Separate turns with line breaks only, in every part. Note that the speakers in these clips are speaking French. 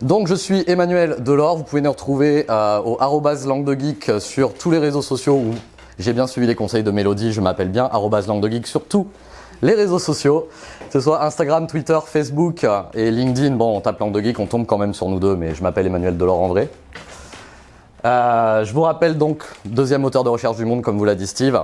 Donc je suis Emmanuel Delors, vous pouvez nous retrouver au @langue-de-geek sur tous les réseaux sociaux où j'ai bien suivi les conseils de Mélodie, je m'appelle bien @langue-de-geek sur tous les réseaux sociaux, que ce soit Instagram, Twitter, Facebook et LinkedIn. Bon, on tape Langue de Geek, on tombe quand même sur nous deux, mais je m'appelle Emmanuel Delors en vrai. Je vous rappelle donc, deuxième moteur de recherche du monde, comme vous l'a dit Steve.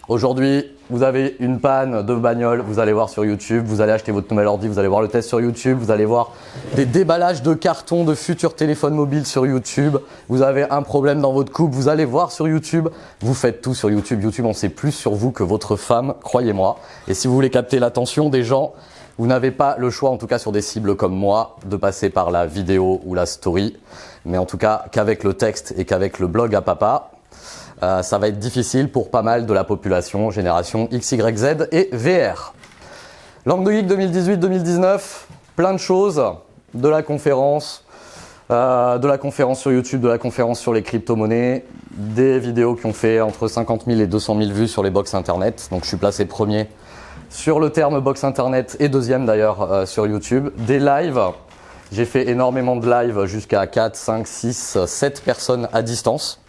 Aujourd'hui, vous avez une panne de bagnole, vous allez voir sur YouTube, vous allez acheter votre nouvel ordi, vous allez voir le test sur YouTube, vous allez voir des déballages de cartons de futurs téléphones mobiles sur YouTube, vous avez un problème dans votre couple, vous allez voir sur YouTube, vous faites tout sur YouTube. YouTube, on sait plus sur vous que votre femme, croyez-moi. Et si vous voulez capter l'attention des gens, vous n'avez pas le choix, en tout cas sur des cibles comme moi, de passer par la vidéo ou la story, mais en tout cas qu'avec le texte et qu'avec le blog à papa. Ça va être difficile pour pas mal de la population, génération X, Y, Z et VR. Langue de Geek 2018-2019, plein de choses, de la conférence sur YouTube, de la conférence sur les crypto-monnaies, des vidéos qui ont fait entre 50 000 et 200 000 vues sur les box internet. Donc je suis placé premier sur le terme box internet et deuxième d'ailleurs sur YouTube. Des lives, j'ai fait énormément de lives jusqu'à 4, 5, 6, 7 personnes à distance.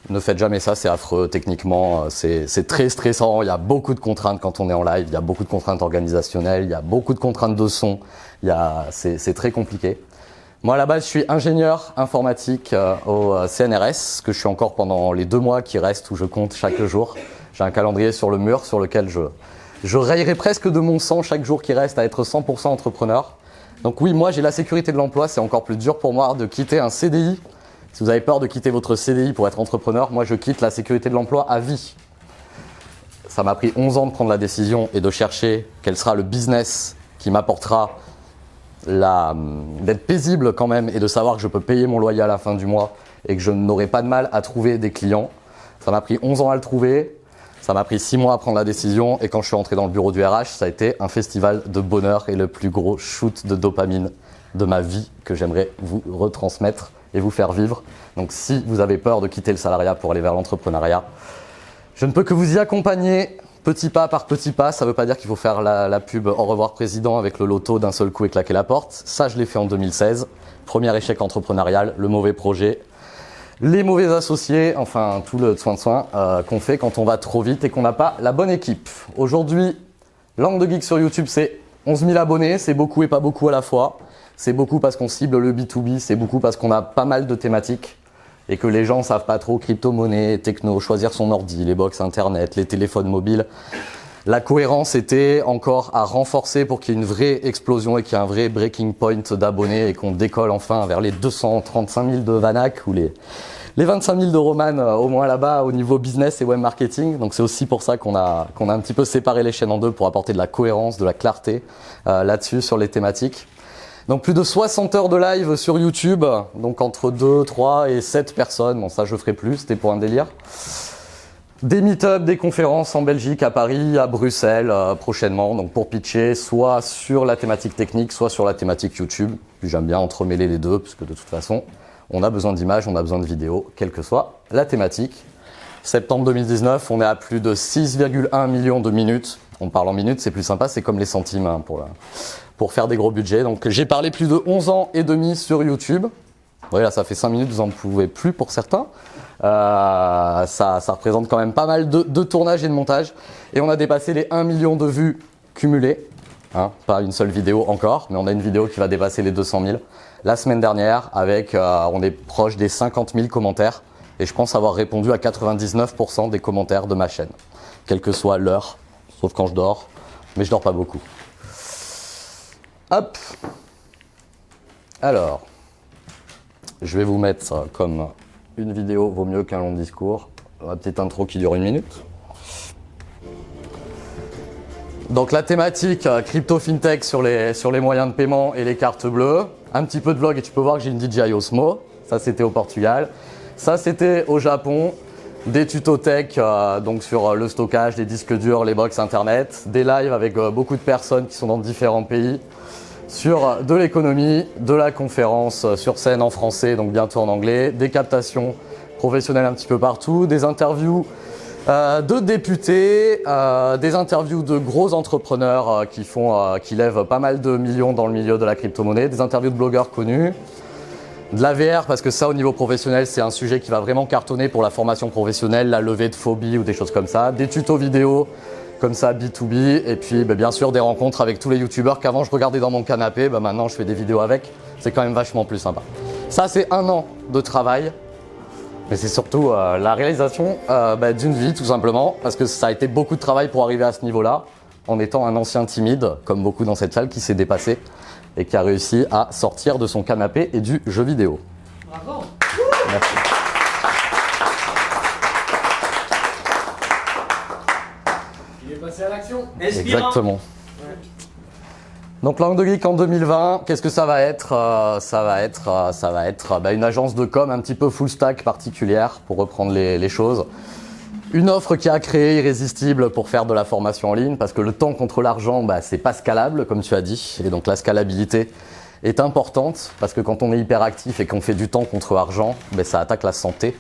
Ne faites jamais ça, c'est affreux, techniquement, c'est très stressant, il y a beaucoup de contraintes quand on est en live, il y a beaucoup de contraintes organisationnelles, il y a beaucoup de contraintes de son, c'est très compliqué. Moi à la base je suis ingénieur informatique au CNRS, que je suis encore pendant les 2 mois qui restent où je compte chaque jour. J'ai un calendrier sur le mur sur lequel je rayerai presque de mon sang chaque jour qui reste à être 100% entrepreneur. Donc oui, moi j'ai la sécurité de l'emploi, c'est encore plus dur pour moi de quitter un CDI. Si vous avez peur de quitter votre CDI pour être entrepreneur, moi je quitte la sécurité de l'emploi à vie. Ça m'a pris 11 ans de prendre la décision et de chercher quel sera le business qui m'apportera d'être paisible quand même et de savoir que je peux payer mon loyer à la fin du mois et que je n'aurai pas de mal à trouver des clients. Ça m'a pris 11 ans à le trouver, ça m'a pris 6 mois à prendre la décision et quand je suis entré dans le bureau du RH, ça a été un festival de bonheur et le plus gros shoot de dopamine de ma vie que j'aimerais vous retransmettre et vous faire vivre. Donc si vous avez peur de quitter le salariat pour aller vers l'entrepreneuriat, je ne peux que vous y accompagner petit pas par petit pas. Ça ne veut pas dire qu'il faut faire la pub Au revoir président avec le loto d'un seul coup et claquer la porte. Ça, je l'ai fait en 2016. Premier échec entrepreneurial, le mauvais projet, les mauvais associés, enfin tout le soin qu'on fait quand on va trop vite et qu'on n'a pas la bonne équipe. Aujourd'hui, Langue de Geek sur YouTube, c'est 11 000 abonnés, c'est beaucoup et pas beaucoup à la fois. C'est beaucoup parce qu'on cible le B2B, c'est beaucoup parce qu'on a pas mal de thématiques et que les gens savent pas trop crypto-monnaie, techno, choisir son ordi, les box internet, les téléphones mobiles. La cohérence était encore à renforcer pour qu'il y ait une vraie explosion et qu'il y ait un vrai breaking point d'abonnés et qu'on décolle enfin vers les 235 000 de Vanak ou les 25 000 de Roman au moins là-bas au niveau business et web marketing. Donc c'est aussi pour ça qu'on a un petit peu séparé les chaînes en deux pour apporter de la cohérence, de la clarté là-dessus sur les thématiques. Donc plus de 60 heures de live sur YouTube, donc entre 2, 3 et 7 personnes. Bon ça je ferai plus, c'était pour un délire. Des meet-up, des conférences en Belgique, à Paris, à Bruxelles prochainement. Donc pour pitcher soit sur la thématique technique, soit sur la thématique YouTube. Puis j'aime bien entremêler les deux, parce que de toute façon, on a besoin d'images, on a besoin de vidéos, quelle que soit la thématique. Septembre 2019, on est à plus de 6,1 millions de minutes. On parle en minutes, c'est plus sympa, c'est comme les centimes hein, pour faire des gros budgets. Donc j'ai parlé plus de 11 ans et demi sur YouTube. Oui, là ça fait 5 minutes, vous n'en pouvez plus pour certains. Ça représente quand même pas mal de tournage et de montage. Et on a dépassé les 1 million de vues cumulées. Hein, pas une seule vidéo encore, mais on a une vidéo qui va dépasser les 200 000 la semaine dernière avec, on est proche des 50 000 commentaires. Et je pense avoir répondu à 99% des commentaires de ma chaîne. Quelle que soit l'heure, sauf quand je dors, mais je dors pas beaucoup. Hop. Alors, je vais vous mettre comme une vidéo vaut mieux qu'un long discours. Ma petite intro qui dure 1 minute. Donc la thématique crypto fintech sur les moyens de paiement et les cartes bleues. Un petit peu de vlog et tu peux voir que j'ai une DJI Osmo. Ça c'était au Portugal. Ça c'était au Japon. Des tutos tech donc sur le stockage, les disques durs, les box internet. Des lives avec beaucoup de personnes qui sont dans différents pays. Sur de l'économie, de la conférence sur scène en français, donc bientôt en anglais. Des captations professionnelles un petit peu partout. Des interviews De députés, des interviews de gros entrepreneurs qui lèvent pas mal de millions dans le milieu de la crypto-monnaie, des interviews de blogueurs connus, de la VR parce que ça au niveau professionnel c'est un sujet qui va vraiment cartonner pour la formation professionnelle, la levée de phobie ou des choses comme ça, des tutos vidéo comme ça B2B et puis bien sûr des rencontres avec tous les youtubeurs qu'avant je regardais dans mon canapé, maintenant je fais des vidéos avec, c'est quand même vachement plus sympa. Ça c'est 1 an de travail. Mais c'est surtout la réalisation d'une vie tout simplement parce que ça a été beaucoup de travail pour arriver à ce niveau-là en étant un ancien timide comme beaucoup dans cette salle qui s'est dépassé et qui a réussi à sortir de son canapé et du jeu vidéo.
Bravo.
Merci.
Il est passé à l'action.
Exactement. Donc Langue de Geek en 2020, qu'est-ce que ça va être? Ça va être une agence de com un petit peu full stack particulière pour reprendre les choses. Une offre qui a créé irrésistible pour faire de la formation en ligne parce que le temps contre l'argent, c'est pas scalable comme tu as dit. Et donc la scalabilité est importante parce que quand on est hyperactif et qu'on fait du temps contre argent, ça attaque la santé.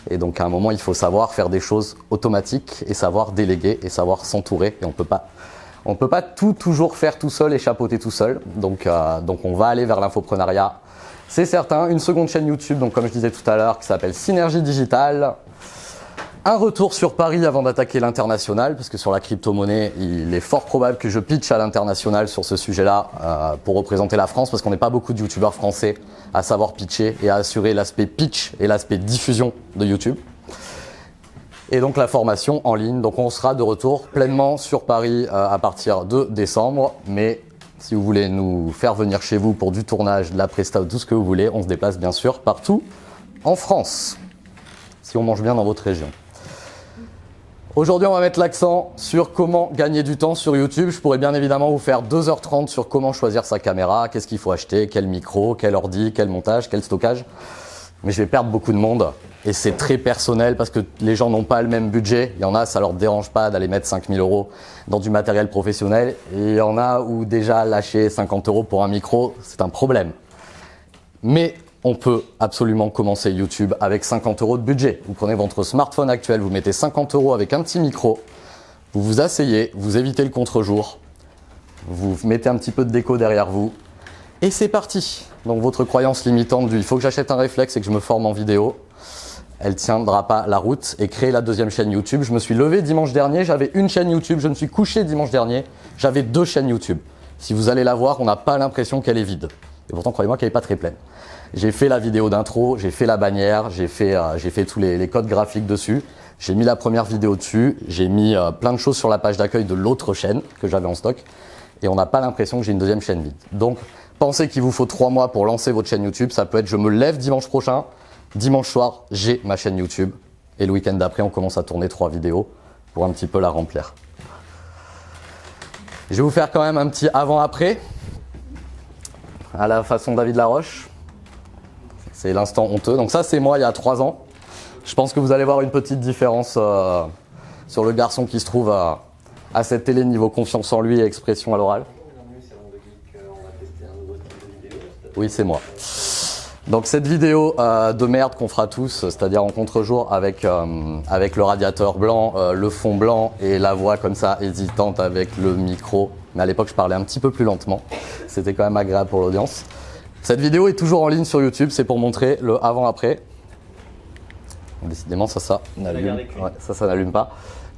Et donc à un moment, il faut savoir faire des choses automatiques et savoir déléguer et savoir s'entourer. Et on peut pas tout toujours faire tout seul et chapeauter tout seul. Donc on va aller vers l'infoprenariat. C'est certain, une seconde chaîne YouTube, donc comme je disais tout à l'heure, qui s'appelle Synergie Digital. Un retour sur Paris avant d'attaquer l'international, parce que sur la crypto-monnaie, il est fort probable que je pitch à l'international sur ce sujet-là pour représenter la France, parce qu'on n'est pas beaucoup de youtubeurs français à savoir pitcher et à assurer l'aspect pitch et l'aspect diffusion de YouTube. Et donc la formation en ligne, donc on sera de retour pleinement sur Paris à partir de décembre, mais si vous voulez nous faire venir chez vous pour du tournage, de la presta ou tout ce que vous voulez, on se déplace bien sûr partout en France, si on mange bien dans votre région. Aujourd'hui, on va mettre l'accent sur comment gagner du temps sur YouTube. Je pourrais bien évidemment vous faire 2h30 sur comment choisir sa caméra, qu'est-ce qu'il faut acheter, quel micro, quel ordi, quel montage, quel stockage. Mais je vais perdre beaucoup de monde et c'est très personnel parce que les gens n'ont pas le même budget. Il y en a, ça leur dérange pas d'aller mettre 5 000 € dans du matériel professionnel. Et il y en a où déjà lâcher 50 € pour un micro, c'est un problème. Mais on peut absolument commencer YouTube avec 50 € de budget. Vous prenez votre smartphone actuel, vous mettez 50 € avec un petit micro, vous vous asseyez, vous évitez le contre-jour, vous mettez un petit peu de déco derrière vous et c'est parti. Donc votre croyance limitante du « il faut que j'achète un réflexe et que je me forme en vidéo », elle tiendra pas la route et créer la deuxième chaîne YouTube. Je me suis levé dimanche dernier, j'avais une chaîne YouTube, je me suis couché dimanche dernier, j'avais 2 chaînes YouTube. Si vous allez la voir, on n'a pas l'impression qu'elle est vide. Et pourtant, croyez-moi qu'elle n'est pas très pleine. J'ai fait la vidéo d'intro, j'ai fait la bannière, j'ai fait tous les codes graphiques dessus. J'ai mis la première vidéo dessus, j'ai mis plein de choses sur la page d'accueil de l'autre chaîne que j'avais en stock. Et on n'a pas l'impression que j'ai une deuxième chaîne vide. Donc, pensez qu'il vous faut 3 mois pour lancer votre chaîne YouTube. Ça peut être je me lève dimanche prochain, dimanche soir, j'ai ma chaîne YouTube. Et le week-end d'après, on commence à tourner 3 vidéos pour un petit peu la remplir. Je vais vous faire quand même un petit avant-après, à la façon David Laroche. C'est l'instant honteux. Donc ça, c'est moi il y a 3 ans. Je pense que vous allez voir une petite différence sur le garçon qui se trouve à cette télé niveau confiance en lui et expression à l'oral. Oui, c'est moi. Donc cette vidéo de merde qu'on fera tous, c'est-à-dire en contre-jour avec le radiateur blanc, le fond blanc et la voix comme ça hésitante avec le micro. Mais à l'époque, je parlais un petit peu plus lentement. C'était quand même agréable pour l'audience. Cette vidéo est toujours en ligne sur YouTube, c'est pour montrer le avant-après. Décidément, ça n'allume. Ouais, ça n'allume pas.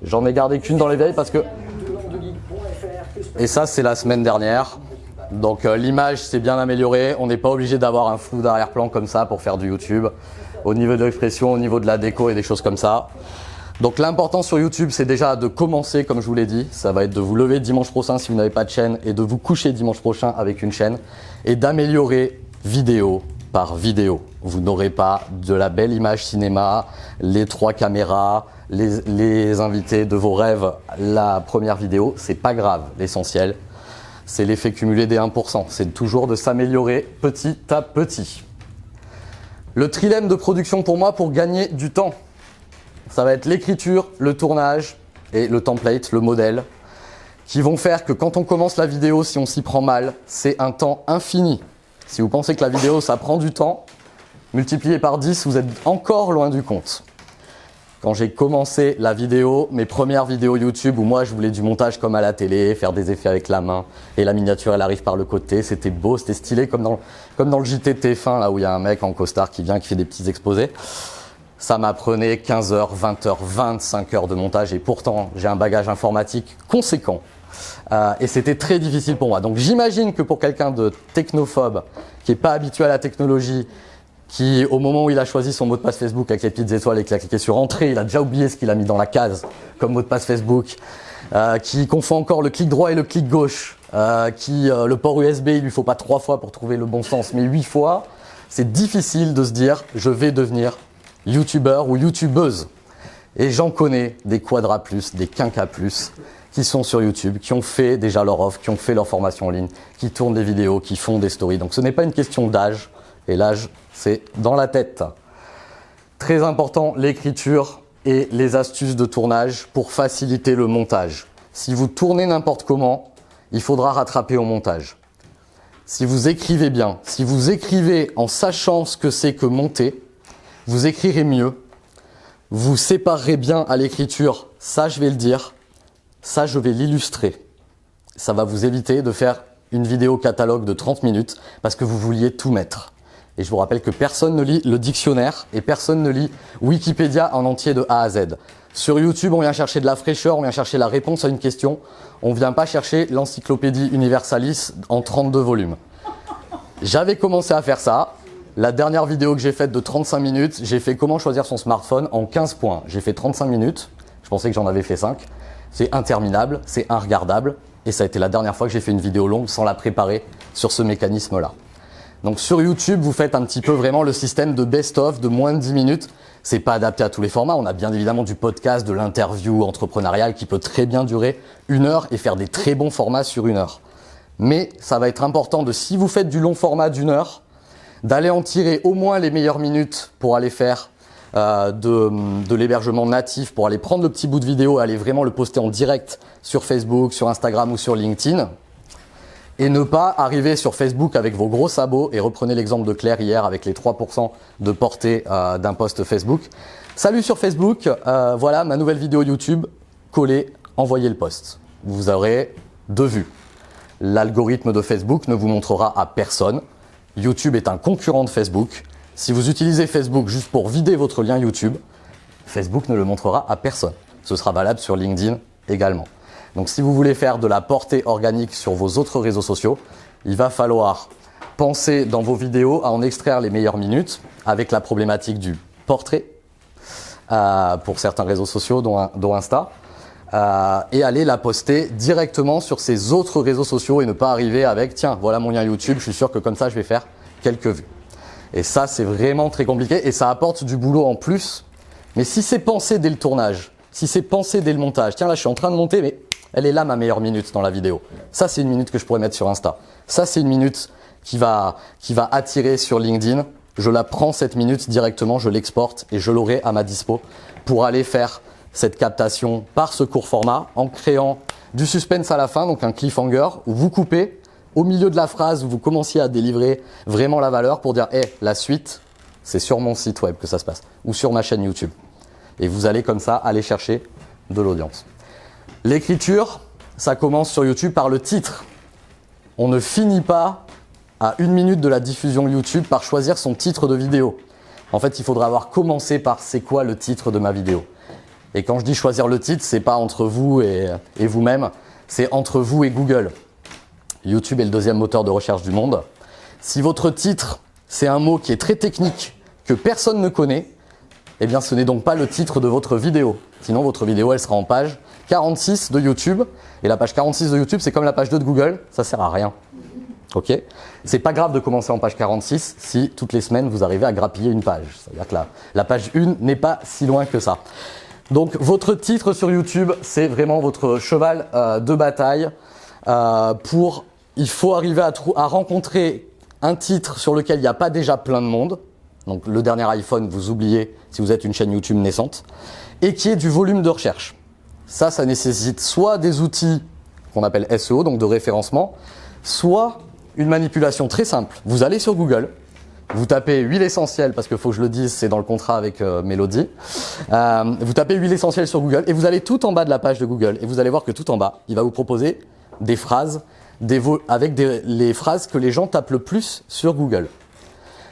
J'en ai gardé qu'une dans les vieilles parce que... Et ça, c'est la semaine dernière. Donc l'image s'est bien améliorée. On n'est pas obligé d'avoir un flou d'arrière-plan comme ça pour faire du YouTube. Au niveau de l'expression, au niveau de la déco et des choses comme ça. Donc l'important sur YouTube, c'est déjà de commencer, comme je vous l'ai dit. Ça va être de vous lever dimanche prochain si vous n'avez pas de chaîne et de vous coucher dimanche prochain avec une chaîne et d'améliorer vidéo par vidéo. Vous n'aurez pas de la belle image cinéma, les 3 caméras, les invités de vos rêves, la première vidéo. C'est pas grave. L'essentiel, c'est l'effet cumulé des 1%. C'est toujours de s'améliorer petit à petit. Le trilemme de production pour moi pour gagner du temps, ça va être l'écriture, le tournage et le template, le modèle, qui vont faire que quand on commence la vidéo, si on s'y prend mal, c'est un temps infini. Si vous pensez que la vidéo, ça prend du temps, multiplié par 10, vous êtes encore loin du compte. quand j'ai commencé la vidéo, mes premières vidéos YouTube où moi je voulais du montage comme à la télé, faire des effets avec la main et la miniature elle arrive par le côté, c'était beau, c'était stylé comme dans le JT de TF1 là où il y a un mec en costard qui vient qui fait des petits exposés. Ça m'apprenait 15 heures, 20 heures, 25 heures de montage et pourtant j'ai un bagage informatique conséquent. Et c'était très difficile pour moi. Donc j'imagine que pour quelqu'un de technophobe qui n'est pas habitué à la technologie, qui au moment où il a choisi son mot de passe Facebook avec les petites étoiles et qu'il a cliqué sur entrée, il a déjà oublié ce qu'il a mis dans la case comme mot de passe Facebook, qui confond encore le clic droit et le clic gauche, le port USB il lui faut pas 3 fois pour trouver le bon sens mais 8 fois, c'est difficile de se dire je vais devenir youtubeur ou youtubeuse. Et j'en connais des Quadra+, des Quinca+, qui sont sur YouTube, qui ont fait déjà leur offre, qui ont fait leur formation en ligne, qui tournent des vidéos, qui font des stories. Donc ce n'est pas une question d'âge, et l'âge c'est dans la tête. Très important, l'écriture et les astuces de tournage pour faciliter le montage. Si vous tournez n'importe comment, il faudra rattraper au montage. Si vous écrivez bien, si vous écrivez en sachant ce que c'est que monter, vous écrirez mieux, vous séparerez bien à l'écriture, ça je vais le dire, ça je vais l'illustrer. Ça va vous éviter de faire une vidéo catalogue de 30 minutes parce que vous vouliez tout mettre. Et je vous rappelle que personne ne lit le dictionnaire et personne ne lit Wikipédia en entier de A à Z. Sur YouTube, on vient chercher de la fraîcheur, on vient chercher la réponse à une question. On ne vient pas chercher l'encyclopédie universalis en 32 volumes. J'avais commencé à faire ça. La dernière vidéo que j'ai faite de 35 minutes, j'ai fait comment choisir son smartphone en 15 points. J'ai fait 35 minutes, je pensais que j'en avais fait 5. C'est interminable, c'est inregardable. Et ça a été la dernière fois que j'ai fait une vidéo longue sans la préparer sur ce mécanisme-là. Donc sur YouTube, vous faites un petit peu vraiment le système de best-of de moins de 10 minutes. C'est pas adapté à tous les formats. On a bien évidemment du podcast, de l'interview entrepreneuriale qui peut très bien durer 1 heure et faire des très bons formats sur 1 heure. Mais ça va être important de, si vous faites du long format d'1 heure, d'aller en tirer au moins les meilleures minutes pour aller faire de l'hébergement natif, pour aller prendre le petit bout de vidéo et aller vraiment le poster en direct sur Facebook, sur Instagram ou sur LinkedIn. Et ne pas arriver sur Facebook avec vos gros sabots, et reprenez l'exemple de Claire hier avec les 3% de portée d'un post Facebook. Salut sur Facebook, voilà ma nouvelle vidéo YouTube, collez, envoyez le post. Vous aurez 2 vues. L'algorithme de Facebook ne vous montrera à personne. YouTube est un concurrent de Facebook. Si vous utilisez Facebook juste pour vider votre lien YouTube, Facebook ne le montrera à personne. Ce sera valable sur LinkedIn également. Donc si vous voulez faire de la portée organique sur vos autres réseaux sociaux, il va falloir penser dans vos vidéos à en extraire les meilleures minutes avec la problématique du portrait pour certains réseaux sociaux dont Insta et aller la poster directement sur ces autres réseaux sociaux et ne pas arriver avec tiens voilà mon lien YouTube, je suis sûr que comme ça je vais faire quelques vues. Et ça c'est vraiment très compliqué et ça apporte du boulot en plus. Mais si c'est pensé dès le tournage, si c'est pensé dès le montage, tiens là je suis en train de monter mais elle est là ma meilleure minute dans la vidéo. Ça c'est une minute que je pourrais mettre sur Insta. Ça c'est une minute qui va attirer sur LinkedIn. Je la prends cette minute directement, je l'exporte et je l'aurai à ma dispo pour aller faire cette captation par ce court format en créant du suspense à la fin, donc un cliffhanger où vous coupez au milieu de la phrase où vous commenciez à délivrer vraiment la valeur pour dire hey, la suite c'est sur mon site web que ça se passe ou sur ma chaîne YouTube. Et vous allez comme ça aller chercher de l'audience. L'écriture, ça commence sur YouTube par le titre. On ne finit pas à 1 minute de la diffusion YouTube par choisir son titre de vidéo. En fait, il faudra avoir commencé par c'est quoi le titre de ma vidéo. Et quand je dis choisir le titre, c'est pas entre vous et vous-même, c'est entre vous et Google. YouTube est le 2e moteur de recherche du monde. Si votre titre, c'est un mot qui est très technique, que personne ne connaît, eh bien ce n'est donc pas le titre de votre vidéo. Sinon, votre vidéo, elle sera en page 46 de YouTube. Et la page 46 de YouTube, c'est comme la page 2 de Google, ça sert à rien. Ok ? C'est pas grave de commencer en page 46 si toutes les semaines, vous arrivez à grappiller une page. C'est-à-dire que la page 1 n'est pas si loin que ça. Donc, votre titre sur YouTube, c'est vraiment votre cheval de bataille. Il faut arriver à rencontrer un titre sur lequel il n'y a pas déjà plein de monde. Donc, le dernier iPhone, vous oubliez si vous êtes une chaîne YouTube naissante. Et qui est du volume de recherche. Ça nécessite soit des outils qu'on appelle SEO, donc de référencement, soit une manipulation très simple. Vous allez sur Google, vous tapez huile essentielle, parce qu'il faut que je le dise, c'est dans le contrat avec Mélodie. Vous tapez huile essentielle sur Google et vous allez tout en bas de la page de Google et vous allez voir que tout en bas, il va vous proposer des phrases avec les phrases que les gens tapent le plus sur Google.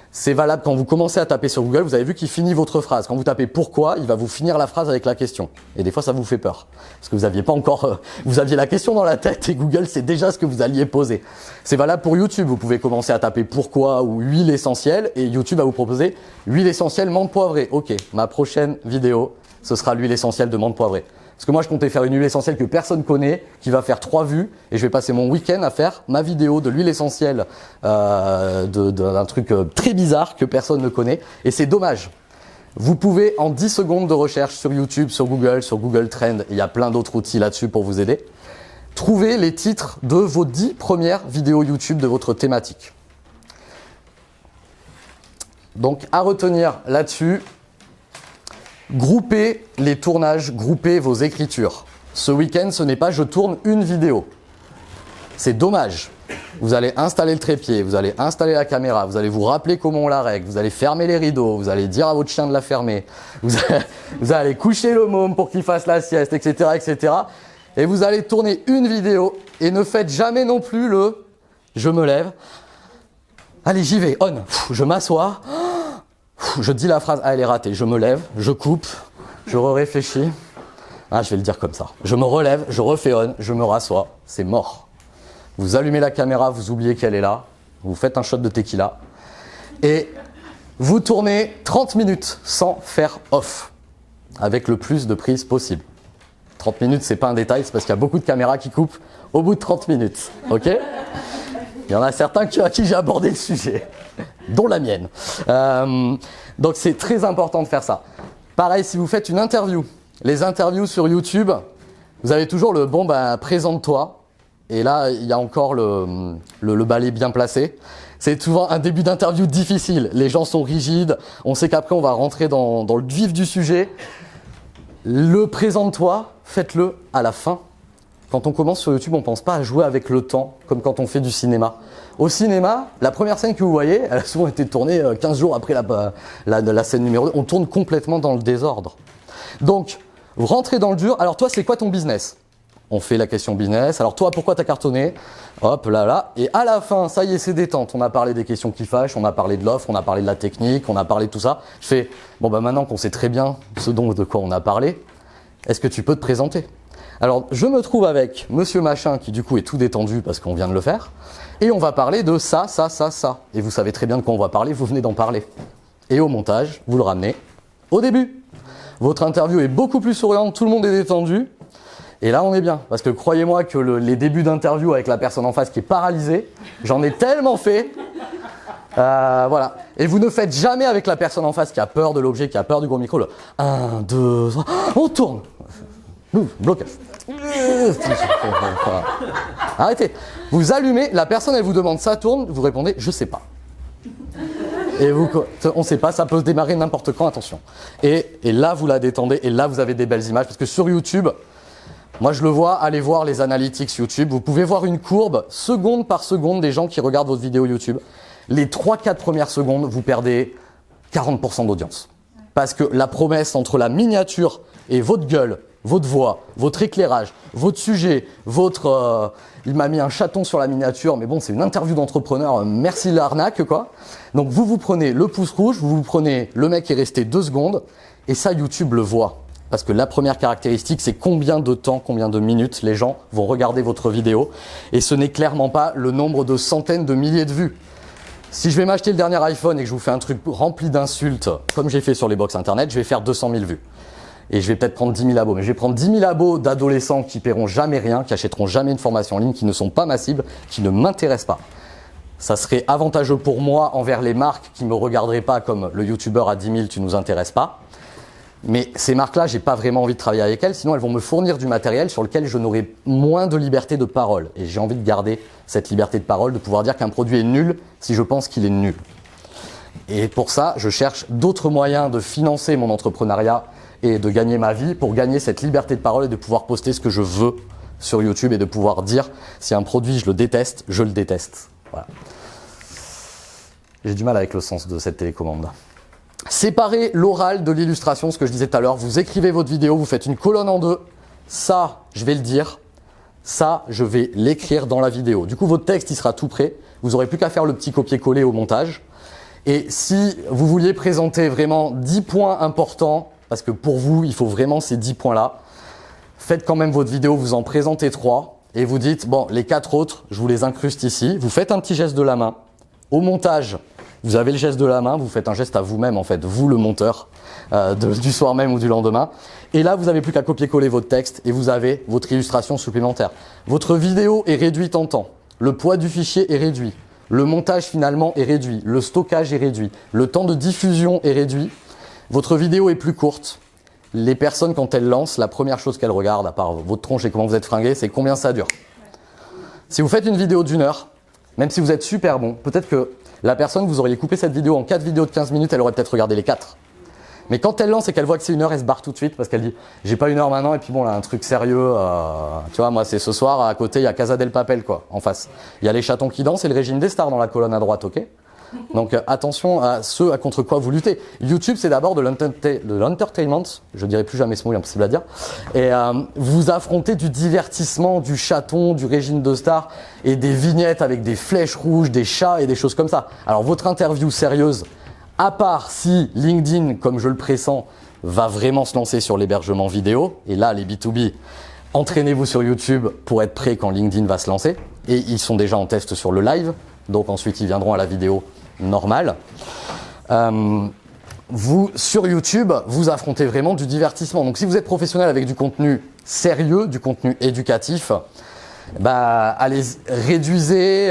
C'est valable quand vous commencez à taper sur Google, vous avez vu qu'il finit votre phrase. Quand vous tapez pourquoi, il va vous finir la phrase avec la question. Et des fois, ça vous fait peur. Parce que vous aviez pas encore, vous aviez la question dans la tête et Google sait déjà ce que vous alliez poser. C'est valable pour YouTube. Vous pouvez commencer à taper pourquoi ou huile essentielle et YouTube va vous proposer huile essentielle menthe poivrée. Ok, ma prochaine vidéo, ce sera l'huile essentielle de menthe poivrée. Parce que moi, je comptais faire une huile essentielle que personne connaît, qui va faire 3 vues, et je vais passer mon week-end à faire ma vidéo de l'huile essentielle d'un truc très bizarre que personne ne connaît, et c'est dommage. Vous pouvez, en 10 secondes de recherche sur YouTube, sur Google Trends, il y a plein d'autres outils là-dessus pour vous aider, trouver les titres de vos 10 premières vidéos YouTube de votre thématique. Donc, à retenir là-dessus, groupez les tournages, groupez vos écritures. Ce week-end, ce n'est pas je tourne une vidéo. C'est dommage. Vous allez installer le trépied, vous allez installer la caméra, vous allez vous rappeler comment on la règle, vous allez fermer les rideaux, vous allez dire à votre chien de la fermer, vous allez coucher le môme pour qu'il fasse la sieste, etc., etc. Et vous allez tourner une vidéo et ne faites jamais non plus le « je me lève ». Allez, j'y vais, on, je m'assois. Je dis la phrase, ah elle est ratée, je me lève, je coupe, je réfléchis. Ah je vais le dire comme ça. Je me relève, je refais on, je me rassois, c'est mort. Vous allumez la caméra, vous oubliez qu'elle est là, vous faites un shot de tequila et vous tournez 30 minutes sans faire off, avec le plus de prises possible. 30 minutes, c'est pas un détail, c'est parce qu'il y a beaucoup de caméras qui coupent au bout de 30 minutes, ok ? Il y en a certains à qui j'ai abordé le sujet, dont la mienne. Donc c'est très important de faire ça. Pareil, si vous faites une interview, les interviews sur YouTube, vous avez toujours le bon, présente-toi. Et là, il y a encore le balai bien placé. C'est souvent un début d'interview difficile. Les gens sont rigides. On sait qu'après, on va rentrer dans le vif du sujet. Le présente-toi, faites-le à la fin. Quand on commence sur YouTube, on ne pense pas à jouer avec le temps, comme quand on fait du cinéma. Au cinéma, la première scène que vous voyez, elle a souvent été tournée 15 jours après la scène numéro 2. On tourne complètement dans le désordre. Donc, vous rentrez dans le dur. Alors toi, c'est quoi ton business ? On fait la question business. Alors toi, pourquoi t'as cartonné ? Hop, là. Et à la fin, ça y est, c'est détente. On a parlé des questions qui fâchent, on a parlé de l'offre, on a parlé de la technique, on a parlé de tout ça. Je fais, maintenant qu'on sait très bien de quoi on a parlé, est-ce que tu peux te présenter ? Alors, je me trouve avec monsieur machin qui du coup est tout détendu parce qu'on vient de le faire. Et on va parler de ça. Et vous savez très bien de quoi on va parler, vous venez d'en parler. Et au montage, vous le ramenez au début. Votre interview est beaucoup plus souriante, tout le monde est détendu. Et là, on est bien. Parce que croyez-moi que les débuts d'interview avec la personne en face qui est paralysée, j'en ai tellement fait. Voilà. Et vous ne faites jamais avec la personne en face qui a peur de l'objet, qui a peur du gros micro, le 1, 2, 3, on tourne. Blocage. Arrêtez. Vous allumez, la personne elle vous demande ça tourne, vous répondez je sais pas. Et on sait pas, ça peut se démarrer n'importe quand, attention. Et là vous la détendez et là vous avez des belles images parce que sur YouTube, moi je le vois, allez voir les analytics YouTube, vous pouvez voir une courbe seconde par seconde des gens qui regardent votre vidéo YouTube. Les 3-4 premières secondes, vous perdez 40% d'audience. Parce que la promesse entre la miniature et votre gueule, votre voix, votre éclairage, votre sujet, il m'a mis un chaton sur la miniature, mais bon, c'est une interview d'entrepreneur, merci l'arnaque, quoi. Donc vous prenez le pouce rouge, vous prenez le mec qui est resté 2 secondes, et ça, YouTube le voit. Parce que la première caractéristique, c'est combien de temps, combien de minutes les gens vont regarder votre vidéo, et ce n'est clairement pas le nombre de centaines de milliers de vues. Si je vais m'acheter le dernier iPhone et que je vous fais un truc rempli d'insultes, comme j'ai fait sur les box internet, je vais faire 200 000 vues. Et je vais peut-être prendre 10 000 abos. Mais je vais prendre 10 000 abos d'adolescents qui paieront jamais rien, qui achèteront jamais une formation en ligne, qui ne sont pas ma cible, qui ne m'intéressent pas. Ça serait avantageux pour moi envers les marques qui ne me regarderaient pas comme le youtubeur à 10 000, tu nous intéresses pas. Mais ces marques-là, j'ai pas vraiment envie de travailler avec elles, sinon elles vont me fournir du matériel sur lequel je n'aurai moins de liberté de parole. Et j'ai envie de garder cette liberté de parole, de pouvoir dire qu'un produit est nul si je pense qu'il est nul. Et pour ça, je cherche d'autres moyens de financer mon entrepreneuriat et de gagner ma vie pour gagner cette liberté de parole et de pouvoir poster ce que je veux sur YouTube et de pouvoir dire si un produit je le déteste, je le déteste. Voilà. J'ai du mal avec le sens de cette télécommande. Séparez l'oral de l'illustration, ce que je disais tout à l'heure. Vous écrivez votre vidéo, vous faites une colonne en deux. Ça, je vais le dire. Ça, je vais l'écrire dans la vidéo. Du coup, votre texte, il sera tout prêt. Vous n'aurez plus qu'à faire le petit copier-coller au montage. Et si vous vouliez présenter vraiment 10 points importants, parce que pour vous, il faut vraiment ces 10 points-là, faites quand même votre vidéo, vous en présentez 3 et vous dites, bon, les 4 autres, je vous les incruste ici. Vous faites un petit geste de la main. Au montage, vous avez le geste de la main, vous faites un geste à vous-même en fait, vous le monteur, du soir même ou du lendemain. Et là, vous n'avez plus qu'à copier-coller votre texte et vous avez votre illustration supplémentaire. Votre vidéo est réduite en temps. Le poids du fichier est réduit. Le montage finalement est réduit. Le stockage est réduit. Le temps de diffusion est réduit. Votre vidéo est plus courte. Les personnes, quand elles lancent, la première chose qu'elles regardent, à part votre tronche et comment vous êtes fringué, c'est combien ça dure. Si vous faites une vidéo d'1 heure, même si vous êtes super bon, peut-être que la personne, vous auriez coupé cette vidéo en 4 vidéos de 15 minutes, elle aurait peut-être regardé les 4. Mais quand elle lance et qu'elle voit que c'est 1 heure, elle se barre tout de suite parce qu'elle dit « j'ai pas 1 heure maintenant et puis bon là un truc sérieux, tu vois moi c'est ce soir à côté il y a Casa del Papel quoi, en face. Il y a les chatons qui dansent et le régime des stars dans la colonne à droite, ok ?» Donc attention à ce à contre quoi vous luttez. YouTube c'est d'abord de l'entertainment, je dirais plus jamais ce mot, impossible à dire. Et vous affrontez du divertissement, du chaton, du régime de stars et des vignettes avec des flèches rouges, des chats et des choses comme ça. Alors votre interview sérieuse, à part si LinkedIn, comme je le pressens, va vraiment se lancer sur l'hébergement vidéo, et là les B2B, entraînez-vous sur YouTube pour être prêt quand LinkedIn va se lancer, et ils sont déjà en test sur le live, donc ensuite ils viendront à la vidéo normale. Vous, sur YouTube, vous affrontez vraiment du divertissement. Donc si vous êtes professionnel avec du contenu sérieux, du contenu éducatif, bah, allez, réduisez,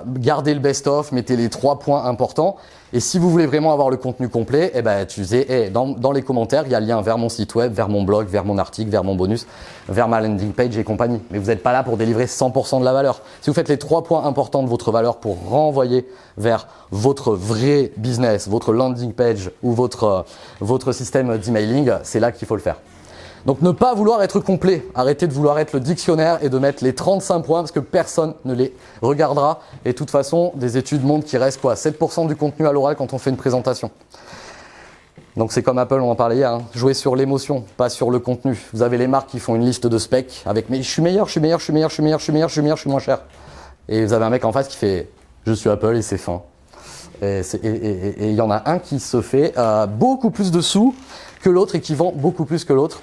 gardez le best-of, mettez les 3 points importants. Et si vous voulez vraiment avoir le contenu complet, eh ben, tu sais, dans les commentaires, il y a le lien vers mon site web, vers mon blog, vers mon article, vers mon bonus, vers ma landing page et compagnie. Mais vous n'êtes pas là pour délivrer 100% de la valeur. Si vous faites les 3 points importants de votre valeur pour renvoyer vers votre vrai business, votre landing page ou votre système d'emailing, c'est là qu'il faut le faire. Donc ne pas vouloir être complet, arrêtez de vouloir être le dictionnaire et de mettre les 35 points parce que personne ne les regardera. Et de toute façon, des études montrent qu'il reste quoi, 7% du contenu à l'oral quand on fait une présentation. Donc c'est comme Apple, on en parlait hier, hein. Jouez sur l'émotion, pas sur le contenu. Vous avez les marques qui font une liste de specs avec « mais je suis meilleur, je suis meilleur, je suis meilleur, je suis meilleur, je suis meilleur, je suis meilleur, je suis moins cher ». Et vous avez un mec en face qui fait « je suis Apple et c'est fin ». Et il y en a un qui se fait beaucoup plus de sous que l'autre et qui vend beaucoup plus que l'autre.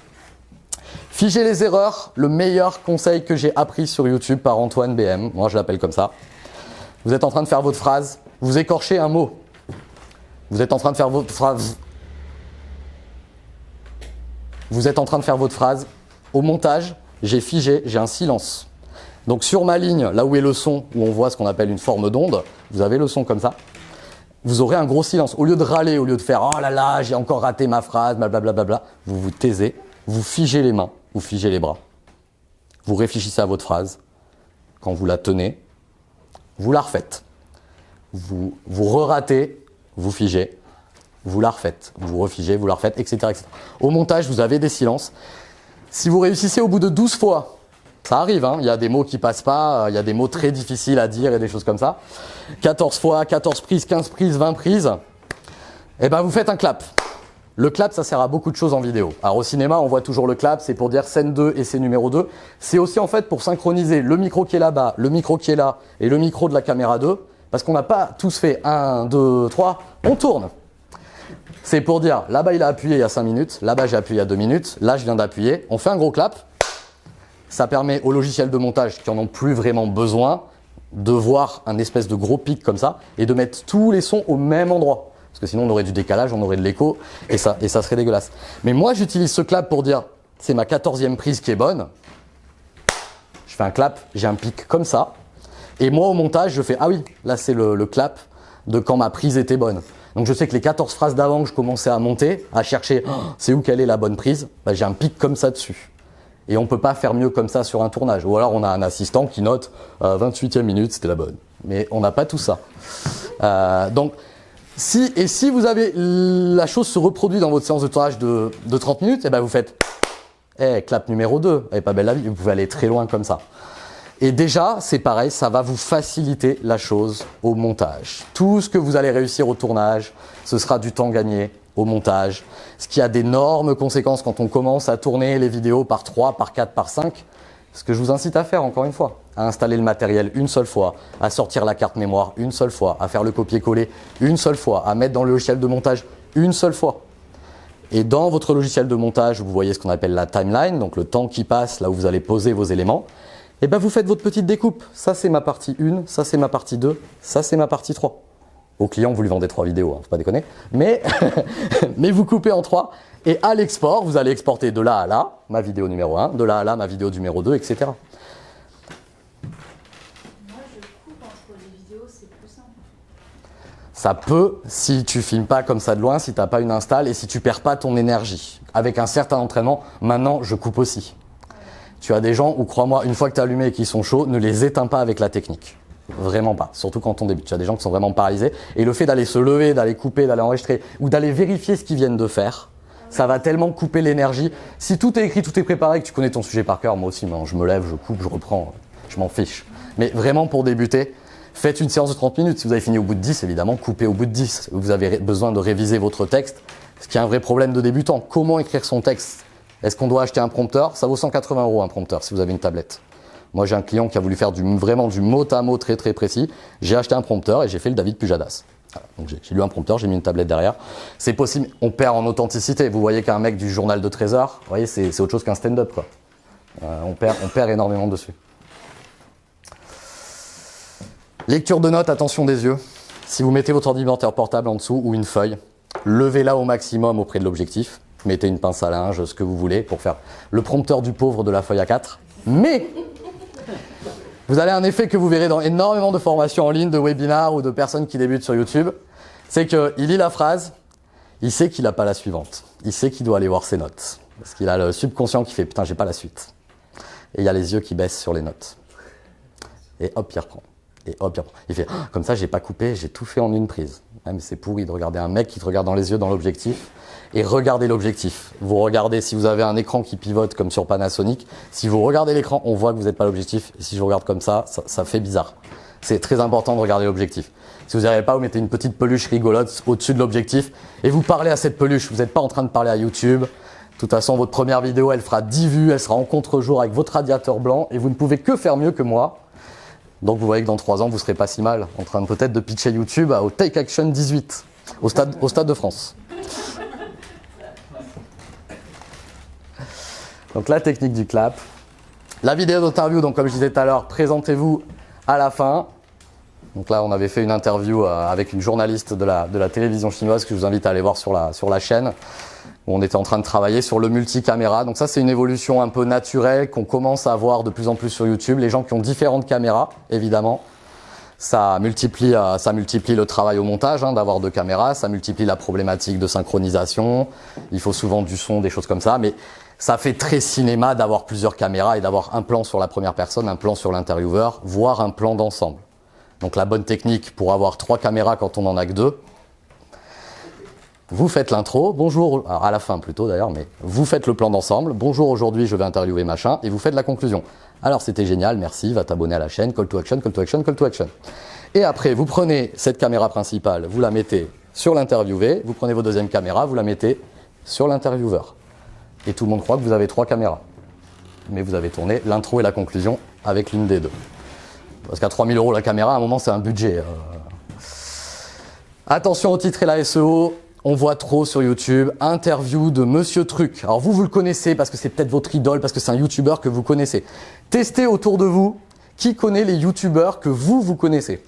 Figez les erreurs, le meilleur conseil que j'ai appris sur YouTube par Antoine BM, moi je l'appelle comme ça. Vous êtes en train de faire votre phrase, vous écorchez un mot. Vous êtes en train de faire votre phrase. Vous êtes en train de faire votre phrase. Au montage, j'ai figé, j'ai un silence. Donc sur ma ligne, là où est le son, où on voit ce qu'on appelle une forme d'onde, vous avez le son comme ça. Vous aurez un gros silence. Au lieu de râler, au lieu de faire « oh là là, j'ai encore raté ma phrase, blablabla », vous vous taisez, vous figez les mains. Vous figez les bras. Vous réfléchissez à votre phrase. Quand vous la tenez, vous la refaites. Vous re-ratez, vous figez. Vous la refaites. Vous refigez, vous la refaites, etc., etc. Au montage, vous avez des silences. Si vous réussissez au bout de 12 fois, ça arrive, hein, il y a des mots qui passent pas, il y a des mots très difficiles à dire et des choses comme ça. 14 fois, 14 prises, 15 prises, 20 prises, eh ben vous faites un clap. Le clap, ça sert à beaucoup de choses en vidéo. Alors au cinéma, on voit toujours le clap, c'est pour dire scène 2 et c'est numéro 2. C'est aussi en fait pour synchroniser le micro qui est là-bas, le micro qui est là et le micro de la caméra 2. Parce qu'on n'a pas tous fait 1, 2, 3, on tourne. C'est pour dire, là-bas il a appuyé il y a 5 minutes, là-bas j'ai appuyé il y a 2 minutes, là je viens d'appuyer. On fait un gros clap. Ça permet aux logiciels de montage qui en ont plus vraiment besoin de voir un espèce de gros pic comme ça et de mettre tous les sons au même endroit. Parce que sinon on aurait du décalage, on aurait de l'écho et ça serait dégueulasse. Mais moi j'utilise ce clap pour dire c'est ma 14e prise qui est bonne. Je fais un clap, j'ai un pic comme ça. Et moi au montage je fais ah oui, là c'est le clap de quand ma prise était bonne. Donc je sais que les 14 phrases d'avant que je commençais à monter, à chercher c'est où quelle est la bonne prise, bah, j'ai un pic comme ça dessus. Et on ne peut pas faire mieux comme ça sur un tournage. Ou alors on a un assistant qui note 28e minute, c'était la bonne. Mais on n'a pas tout ça. Donc si vous avez la chose se reproduit dans votre séance de tournage de 30 minutes, et ben vous faites clap numéro 2, elle est pas belle la vie, vous pouvez aller très loin comme ça. Et déjà, c'est pareil, ça va vous faciliter la chose au montage. Tout ce que vous allez réussir au tournage, ce sera du temps gagné au montage. Ce qui a d'énormes conséquences quand on commence à tourner les vidéos par 3, par 4, par 5. Ce que je vous incite à faire, encore une fois, à installer le matériel une seule fois, à sortir la carte mémoire une seule fois, à faire le copier-coller une seule fois, à mettre dans le logiciel de montage une seule fois. Et dans votre logiciel de montage, vous voyez ce qu'on appelle la timeline, donc le temps qui passe, là où vous allez poser vos éléments. Et bien vous faites votre petite découpe. Ça c'est ma partie 1, ça c'est ma partie 2, ça c'est ma partie 3. Au client, vous lui vendez 3 vidéos, hein, faut pas déconner. Mais, mais vous coupez en 3. Et à l'export, vous allez exporter de là à là, ma vidéo numéro 1, de là à là, ma vidéo numéro 2, etc.
Moi, je coupe entre les vidéos, c'est plus simple.
Ça peut, si tu filmes pas comme ça de loin, si tu n'as pas une install et si tu perds pas ton énergie. Avec un certain entraînement, maintenant, je coupe aussi. Tu as des gens où, crois-moi, une fois que tu as allumé et qu'ils sont chauds, ne les éteins pas avec la technique. Vraiment pas, surtout quand on débute. Tu as des gens qui sont vraiment paralysés. Et le fait d'aller se lever, d'aller couper, d'aller enregistrer ou d'aller vérifier ce qu'ils viennent de faire, ça va tellement couper l'énergie. Si tout est écrit, tout est préparé, que tu connais ton sujet par cœur, moi aussi, je me lève, je coupe, je reprends, je m'en fiche. Mais vraiment, pour débuter, faites une séance de 30 minutes. Si vous avez fini au bout de 10, évidemment, coupez au bout de 10. Vous avez besoin de réviser votre texte, ce qui est un vrai problème de débutant. Comment écrire son texte ? Est-ce qu'on doit acheter un prompteur ? Ça vaut 180 € un prompteur si vous avez une tablette. Moi, j'ai un client qui a voulu faire vraiment du mot à mot très très précis. J'ai acheté un prompteur et j'ai fait le David Pujadas. Voilà. Donc j'ai lu un prompteur, j'ai mis une tablette derrière. C'est possible, on perd en authenticité. Vous voyez qu'un mec du journal de Trésor, vous voyez, c'est autre chose qu'un stand-up, quoi. On perd énormément dessus. Lecture de notes, attention des yeux. Si vous mettez votre ordinateur portable en dessous ou une feuille, levez-la au maximum auprès de l'objectif. Mettez une pince à linge, ce que vous voulez, pour faire le prompteur du pauvre de la feuille A4. Mais vous avez un effet que vous verrez dans énormément de formations en ligne, de webinars ou de personnes qui débutent sur YouTube. C'est qu'il lit la phrase, il sait qu'il n'a pas la suivante. Il sait qu'il doit aller voir ses notes. Parce qu'il a le subconscient qui fait « putain, j'ai pas la suite ». Et il y a les yeux qui baissent sur les notes. Et hop, il reprend. Et hop, il reprend. Il fait « comme ça, j'ai pas coupé, j'ai tout fait en une prise ». Ah, mais c'est pourri de regarder un mec qui te regarde dans les yeux dans l'objectif. Et regardez l'objectif. Vous regardez, si vous avez un écran qui pivote comme sur Panasonic, si vous regardez l'écran, on voit que vous n'êtes pas l'objectif. Et si je regarde comme ça fait bizarre. C'est très important de regarder l'objectif. Si vous n'y arrivez pas, vous mettez une petite peluche rigolote au-dessus de l'objectif et vous parlez à cette peluche. Vous n'êtes pas en train de parler à YouTube. De toute façon, votre première vidéo, elle fera 10 vues, elle sera en contre-jour avec votre radiateur blanc et vous ne pouvez que faire mieux que moi. Donc vous voyez que dans 3 ans, vous ne serez pas si mal en train peut-être de pitcher YouTube au Take Action 18, au Stade de France. Donc la technique du clap. La vidéo d'interview, donc comme je disais tout à l'heure, présentez-vous à la fin. Donc là, on avait fait une interview avec une journaliste de la télévision chinoise que je vous invite à aller voir sur la chaîne. Où on était en train de travailler sur le multicaméra. Donc ça, c'est une évolution un peu naturelle qu'on commence à voir de plus en plus sur YouTube. Les gens qui ont différentes caméras, évidemment, ça multiplie le travail au montage, d'avoir 2 caméras. Ça multiplie la problématique de synchronisation. Il faut souvent du son, des choses comme ça. Mais ça fait très cinéma d'avoir plusieurs caméras et d'avoir un plan sur la première personne, un plan sur l'intervieweur, voire un plan d'ensemble. Donc la bonne technique pour avoir 3 caméras quand on en a que 2, vous faites l'intro, bonjour, alors à la fin plutôt d'ailleurs, mais vous faites le plan d'ensemble, bonjour, aujourd'hui je vais interviewer machin, et vous faites la conclusion. Alors c'était génial, merci, va t'abonner à la chaîne, call to action, call to action, call to action. Et après, vous prenez cette caméra principale, vous la mettez sur l'interviewé, vous prenez votre deuxième caméra, vous la mettez sur l'intervieweur. Et tout le monde croit que vous avez 3 caméras. Mais vous avez tourné l'intro et la conclusion avec l'une des 2. Parce qu'à 3 000 € la caméra, à un moment, c'est un budget. Attention au titre et la SEO. On voit trop sur YouTube, interview de Monsieur Truc. Alors vous le connaissez parce que c'est peut-être votre idole, parce que c'est un YouTuber que vous connaissez. Testez autour de vous qui connaît les YouTubers que vous connaissez.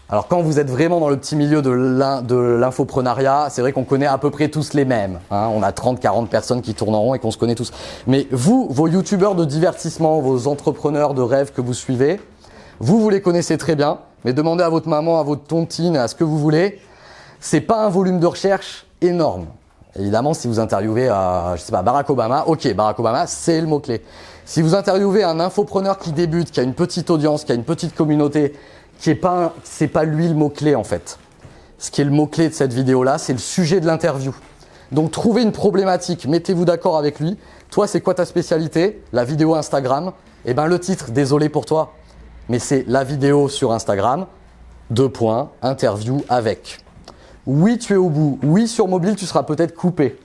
Alors quand vous êtes vraiment dans le petit milieu de l'infoprenariat, c'est vrai qu'on connaît à peu près tous les mêmes. On a 30-40 personnes qui tournent en rond et qu'on se connaît tous. Mais vous, vos YouTubers de divertissement, vos entrepreneurs de rêve que vous suivez, vous les connaissez très bien. Mais demandez à votre maman, à votre tontine, à ce que vous voulez. C'est pas un volume de recherche énorme. Évidemment, si vous interviewez Barack Obama, ok, Barack Obama, c'est le mot-clé. Si vous interviewez un infopreneur qui débute, qui a une petite audience, qui a une petite communauté, c'est pas lui le mot-clé en fait. Ce qui est le mot-clé de cette vidéo-là, c'est le sujet de l'interview. Donc trouvez une problématique, mettez-vous d'accord avec lui. Toi, c'est quoi ta spécialité? La vidéo Instagram. Eh ben le titre, désolé pour toi, mais c'est la vidéo sur Instagram, interview avec. Oui, tu es au bout. Oui, sur mobile, tu seras peut-être coupé.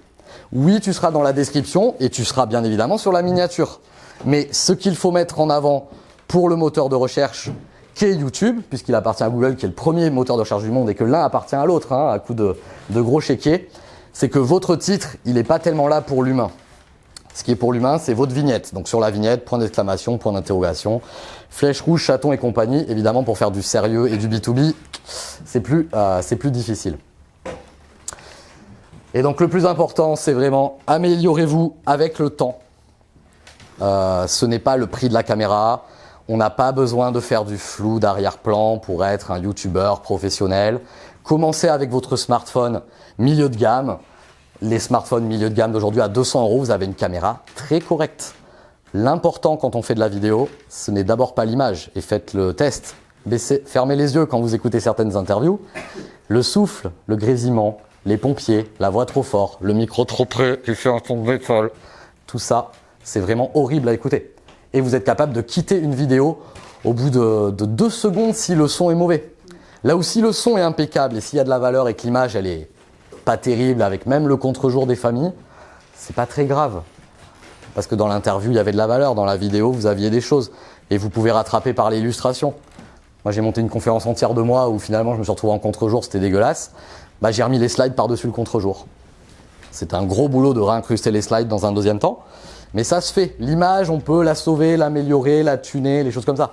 Oui, tu seras dans la description et tu seras bien évidemment sur la miniature. Mais ce qu'il faut mettre en avant pour le moteur de recherche qu'est YouTube, puisqu'il appartient à Google, qui est le premier moteur de recherche du monde et que l'un appartient à l'autre, hein, à coup de gros chéquier, c'est que votre titre, il n'est pas tellement là pour l'humain. Ce qui est pour l'humain, c'est votre vignette. Donc sur la vignette, point d'exclamation, point d'interrogation, flèche rouge, chaton et compagnie. Évidemment, pour faire du sérieux et du B2B, c'est plus difficile. Et donc le plus important, c'est vraiment améliorez-vous avec le temps. Ce n'est pas le prix de la caméra. On n'a pas besoin de faire du flou d'arrière-plan pour être un youtubeur professionnel. Commencez avec votre smartphone milieu de gamme. Les smartphones milieu de gamme d'aujourd'hui à 200 €, vous avez une caméra très correcte. L'important quand on fait de la vidéo, ce n'est d'abord pas l'image. Et faites le test. Fermez les yeux quand vous écoutez certaines interviews. Le souffle, le grésillement, les pompiers, la voix trop fort, le micro trop près qui fait un ton de métal. Tout ça, c'est vraiment horrible à écouter. Et vous êtes capable de quitter une vidéo au bout de 2 secondes si le son est mauvais. Là où si le son est impeccable et s'il y a de la valeur et que l'image elle est pas terrible avec même le contre-jour des familles, c'est pas très grave. Parce que dans l'interview, il y avait de la valeur, dans la vidéo, vous aviez des choses. Et vous pouvez rattraper par l'illustration. Moi, j'ai monté une conférence entière de moi où finalement je me suis retrouvé en contre-jour, c'était dégueulasse. Bah, j'ai remis les slides par-dessus le contre-jour. C'est un gros boulot de réincruster les slides dans un deuxième temps. Mais ça se fait. L'image, on peut la sauver, l'améliorer, la tuner, les choses comme ça.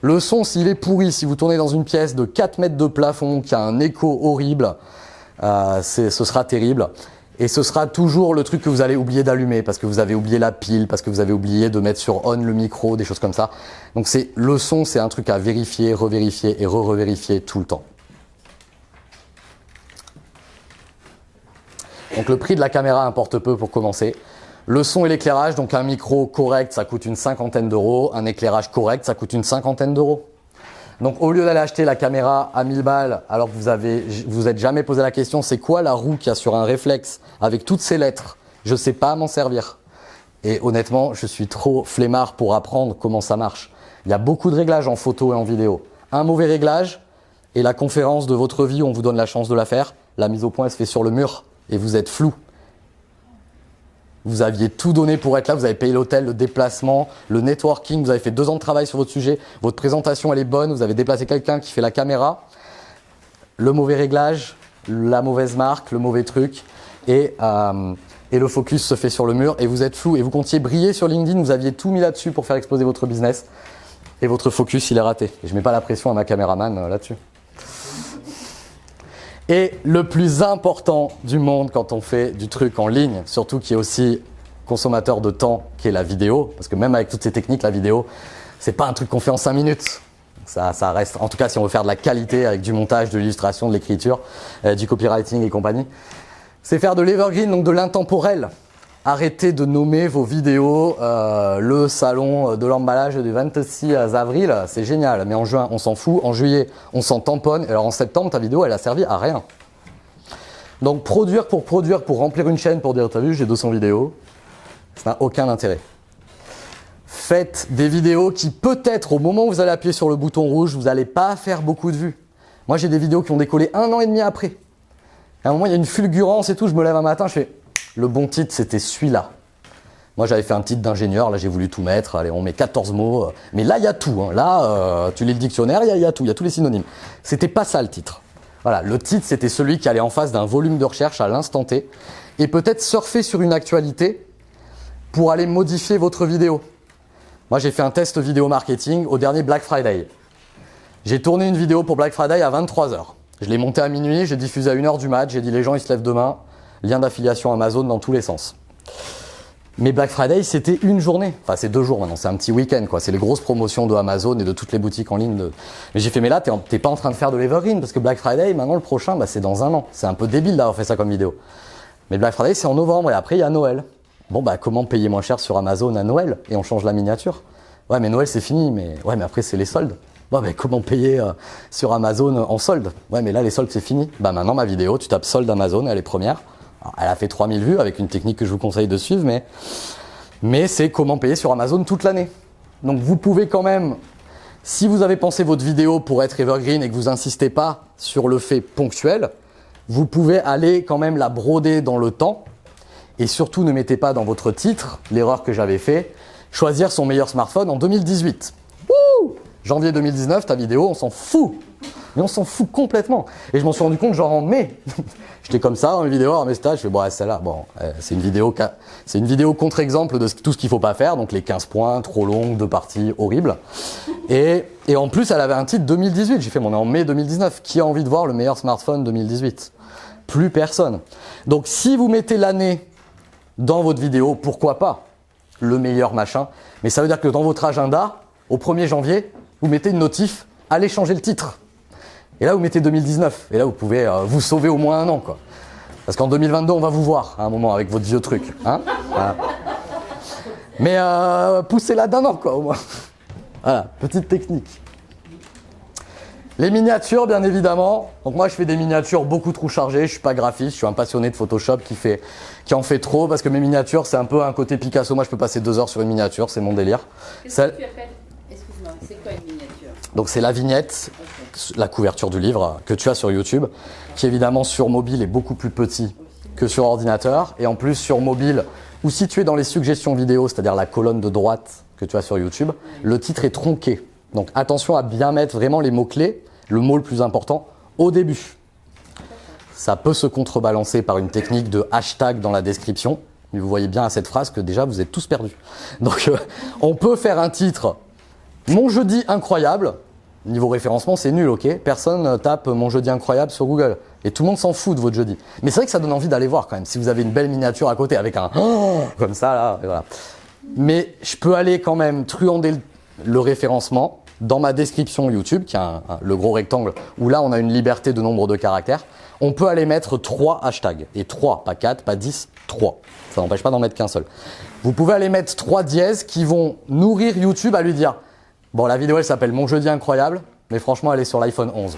Le son, s'il est pourri, si vous tournez dans une pièce de 4 mètres de plafond qui a un écho horrible, ce sera terrible. Et ce sera toujours le truc que vous allez oublier d'allumer parce que vous avez oublié la pile, parce que vous avez oublié de mettre sur on le micro, des choses comme ça. Donc le son, c'est un truc à vérifier, revérifier et revérifier tout le temps. Donc le prix de la caméra importe peu pour commencer. Le son et l'éclairage, donc un micro correct, ça coûte une 50aine d'euros. Un éclairage correct, ça coûte une 50aine d'euros. Donc au lieu d'aller acheter la caméra à 1000 balles, alors que vous êtes jamais posé la question, c'est quoi la roue qu'il y a sur un réflexe avec toutes ces lettres? Je sais pas m'en servir. Et honnêtement, je suis trop flemmard pour apprendre comment ça marche. Il y a beaucoup de réglages en photo et en vidéo. Un mauvais réglage et la conférence de votre vie où on vous donne la chance de la faire, la mise au point elle se fait sur le mur et vous êtes flou. Vous aviez tout donné pour être là, vous avez payé l'hôtel, le déplacement, le networking, vous avez fait 2 ans de travail sur votre sujet, votre présentation elle est bonne, vous avez déplacé quelqu'un qui fait la caméra, le mauvais réglage, la mauvaise marque, le mauvais truc, et le focus se fait sur le mur et vous êtes flou et vous comptiez briller sur LinkedIn, vous aviez tout mis là-dessus pour faire exploser votre business et votre focus il est raté. Et je mets pas la pression à ma caméraman là-dessus. Et le plus important du monde quand on fait du truc en ligne, surtout qui est aussi consommateur de temps, qui est la vidéo, parce que même avec toutes ces techniques, la vidéo, c'est pas un truc qu'on fait en 5 minutes. Ça reste, en tout cas si on veut faire de la qualité avec du montage, de l'illustration, de l'écriture, du copywriting et compagnie, c'est faire de l'evergreen, donc de l'intemporel. Arrêtez de nommer vos vidéos le salon de l'emballage du 26 avril, c'est génial, mais en juin on s'en fout, en juillet on s'en tamponne, et alors en septembre ta vidéo elle a servi à rien. Donc produire, pour remplir une chaîne, pour dire t'as vu j'ai 200 vidéos, ça n'a aucun intérêt. Faites des vidéos qui peut-être au moment où vous allez appuyer sur le bouton rouge, vous n'allez pas faire beaucoup de vues. Moi j'ai des vidéos qui ont décollé 1 an et demi après. À un moment il y a une fulgurance et tout, je me lève un matin, je fais... Le bon titre, c'était celui-là. Moi, j'avais fait un titre d'ingénieur. Là, j'ai voulu tout mettre. Allez, on met 14 mots. Mais là, il y a tout. Hein. Là, tu lis le dictionnaire, il y a tout. Il y a tous les synonymes. C'était pas ça, le titre. Voilà, le titre, c'était celui qui allait en face d'un volume de recherche à l'instant T. Et peut-être surfer sur une actualité pour aller modifier votre vidéo. Moi, j'ai fait un test vidéo marketing au dernier Black Friday. J'ai tourné une vidéo pour Black Friday à 23h. Je l'ai montée à minuit. J'ai diffusé à 1h du mat. J'ai dit, les gens, ils se lèvent demain. Lien d'affiliation Amazon dans tous les sens. Mais Black Friday, c'était une journée. Enfin, c'est 2 jours maintenant. C'est un petit week-end, quoi. C'est les grosses promotions de Amazon et de toutes les boutiques en ligne. Mais j'ai fait, mais là, t'es pas en train de faire de l'evergreen parce que Black Friday, maintenant, le prochain, bah, c'est dans 1 an. C'est un peu débile d'avoir fait ça comme vidéo. Mais Black Friday, c'est en novembre et après, il y a Noël. Bon, bah, comment payer moins cher sur Amazon à Noël? Et on change la miniature. Ouais, mais Noël, c'est fini. Mais après, c'est les soldes. Bon, mais comment payer sur Amazon en solde? Ouais, mais là, les soldes, c'est fini. Bah, maintenant, ma vidéo, tu tapes solde Amazon, elle est première. Alors, elle a fait 3000 vues avec une technique que je vous conseille de suivre, mais c'est comment payer sur Amazon toute l'année. Donc vous pouvez quand même, si vous avez pensé votre vidéo pour être evergreen et que vous insistez pas sur le fait ponctuel, vous pouvez aller quand même la broder dans le temps. Et surtout, ne mettez pas dans votre titre, l'erreur que j'avais fait, choisir son meilleur smartphone en 2018. Wouh! Janvier 2019, ta vidéo, on s'en fout. Mais on s'en fout complètement. Et je m'en suis rendu compte genre en mai. J'étais comme ça dans mes vidéos, dans mes stages, je fais bon, celle-là, bon, c'est une vidéo contre-exemple de tout ce qu'il faut pas faire, donc les 15 points, trop longue, 2 parties, horrible. Et en plus, elle avait un titre 2018. J'ai fait mon en mai 2019. Qui a envie de voir le meilleur smartphone 2018? Plus personne. Donc si vous mettez l'année dans votre vidéo, pourquoi pas le meilleur machin, mais ça veut dire que dans votre agenda, au 1er janvier, vous mettez une notif, allez changer le titre. Et là, vous mettez 2019. Et là, vous pouvez vous sauver au moins un an, quoi. Parce qu'en 2022, on va vous voir à un moment avec votre vieux truc. Hein, voilà. Mais poussez-la d'un an, quoi, au moins. Voilà, petite technique. Les miniatures, bien évidemment. Donc moi, je fais des miniatures beaucoup trop chargées. Je suis pas graphiste, je suis un passionné de Photoshop qui en fait trop parce que mes miniatures, c'est un peu un côté Picasso. Moi, je peux passer 2 heures sur une miniature, c'est mon délire.
Qu'est-ce que tu appelles? Excuse-moi, c'est quoi une miniature?
Donc c'est la vignette, la couverture du livre que tu as sur YouTube, qui évidemment sur mobile est beaucoup plus petit que sur ordinateur. Et en plus sur mobile, ou situé dans les suggestions vidéo, c'est-à-dire la colonne de droite que tu as sur YouTube, le titre est tronqué. Donc attention à bien mettre vraiment les mots-clés, le mot le plus important, au début. Ça peut se contrebalancer par une technique de hashtag dans la description. Mais vous voyez bien à cette phrase que déjà vous êtes tous perdus. Donc on peut faire un titre « Mon jeudi incroyable ». Niveau référencement, c'est nul, ok? Personne tape « Mon jeudi incroyable » sur Google. Et tout le monde s'en fout de votre jeudi. Mais c'est vrai que ça donne envie d'aller voir quand même. Si vous avez une belle miniature à côté avec un « comme ça là, et voilà. Mais je peux aller quand même truander le référencement dans ma description YouTube, qui a le gros rectangle, où là on a une liberté de nombre de caractères. On peut aller mettre 3 hashtags. Et 3, pas 4, pas 10, 3. Ça n'empêche pas d'en mettre qu'un seul. Vous pouvez aller mettre 3 dièses qui vont nourrir YouTube à lui dire « Bon, la vidéo elle s'appelle Mon jeudi incroyable, mais franchement elle est sur l'iPhone 11. »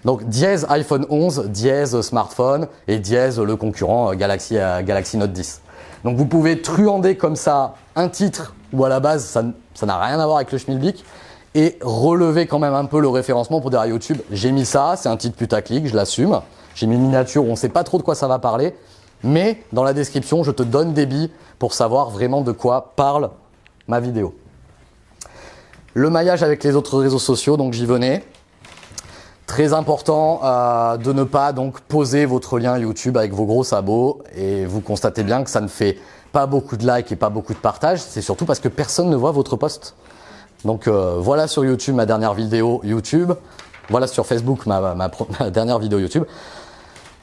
Donc dièse iPhone 11, dièse smartphone et dièse le concurrent Galaxy Note 10. Donc vous pouvez truander comme ça un titre où à la base ça n'a rien à voir avec le schmilblick et relever quand même un peu le référencement pour dire à YouTube j'ai mis ça, c'est un titre putaclic, je l'assume. J'ai mis une miniature où on ne sait pas trop de quoi ça va parler, mais dans la description je te donne des billes pour savoir vraiment de quoi parle ma vidéo. Le maillage avec les autres réseaux sociaux, donc j'y venais. Très important de ne pas donc poser votre lien YouTube avec vos gros sabots et vous constatez bien que ça ne fait pas beaucoup de likes et pas beaucoup de partages. C'est surtout parce que personne ne voit votre post. Donc voilà sur YouTube ma dernière vidéo YouTube. Voilà sur Facebook ma dernière vidéo YouTube.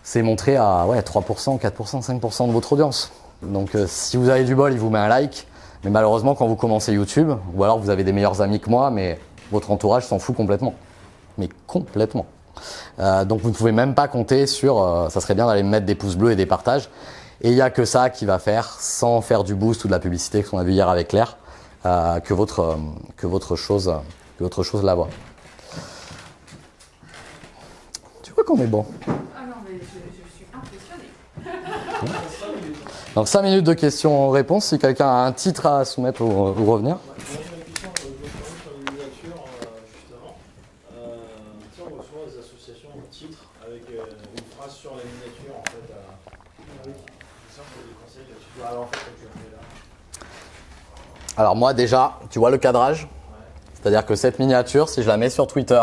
C'est montré à 3%, 4%, 5% de votre audience. Donc si vous avez du bol, il vous met un like. Mais malheureusement quand vous commencez YouTube, ou alors vous avez des meilleurs amis que moi, mais votre entourage s'en fout complètement. Mais complètement. Donc vous ne pouvez même pas compter sur, ça serait bien d'aller mettre des pouces bleus et des partages. Et il n'y a que ça qui va faire, sans faire du boost ou de la publicité qu'on a vu hier avec Claire, que votre chose la voit. Tu vois qu'on est bon.
Ah non, mais je suis impressionnée.
Donc 5 minutes de questions-réponses. Si quelqu'un a un titre à soumettre ou revenir. Alors moi déjà, tu vois le cadrage? C'est-à-dire que cette miniature, si je la mets sur Twitter,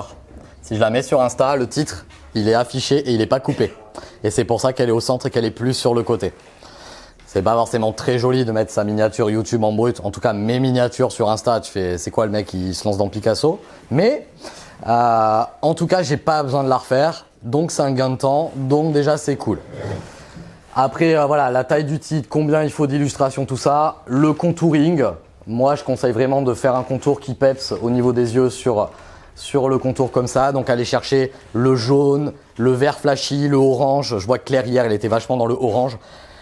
si je la mets sur Insta, le titre, il est affiché et il n'est pas coupé. Et c'est pour ça qu'elle est au centre et qu'elle est plus sur le côté. C'est pas forcément très joli de mettre sa miniature YouTube en brut. En tout cas, mes miniatures sur Insta, tu fais, c'est quoi le mec qui se lance dans Picasso? Mais en tout cas, j'ai pas besoin de la refaire. Donc c'est un gain de temps. Donc déjà, c'est cool. Après, voilà, la taille du titre, combien il faut d'illustrations, tout ça. Le contouring. Moi, je conseille vraiment de faire un contour qui peps au niveau des yeux sur le contour comme ça. Donc, aller chercher le jaune, le vert flashy, le orange. Je vois que Claire, hier, elle était vachement dans le orange.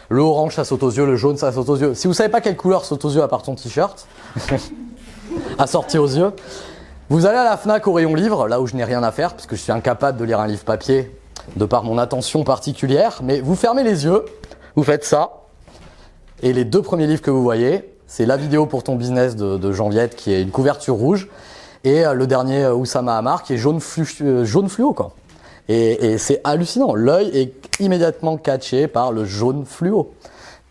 Le orange, ça saute aux yeux. Le jaune, ça saute aux yeux. Si vous savez pas quelle couleur saute aux yeux à part ton t-shirt, assorti aux yeux, vous allez à la Fnac au rayon livre, là où je n'ai rien à faire, parce que je suis incapable de lire un livre papier de par mon attention particulière. Mais vous fermez les yeux, vous faites ça. Et les 2 premiers livres que vous voyez, c'est la vidéo pour ton business de Jean-Viette qui est une couverture rouge. Et le dernier Oussama Hamar qui est jaune fluo quoi. Et c'est hallucinant. L'œil est immédiatement catché par le jaune fluo.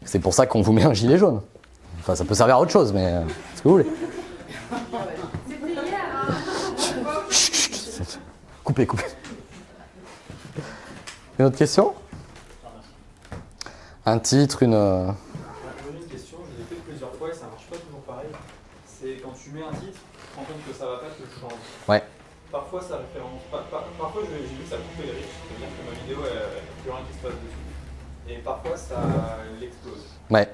C'est pour ça qu'on vous met un gilet jaune. Enfin, ça peut servir à autre chose, mais ce que vous voulez.
C'était hier, hein.
Coupez. Une autre question? Un titre, une...
J'avais une question, je l'ai fait plusieurs fois et ça marche pas toujours pareil. C'est quand tu mets un titre, tu te rends compte que ça va pas, tu le changes.
Ouais.
Parfois ça référence. Parfois j'ai vu que ça coupe les riches, c'est-à-dire que ma vidéo, il n'y a plus rien qui se passe dessus. Et parfois ça l'explose.
Ouais.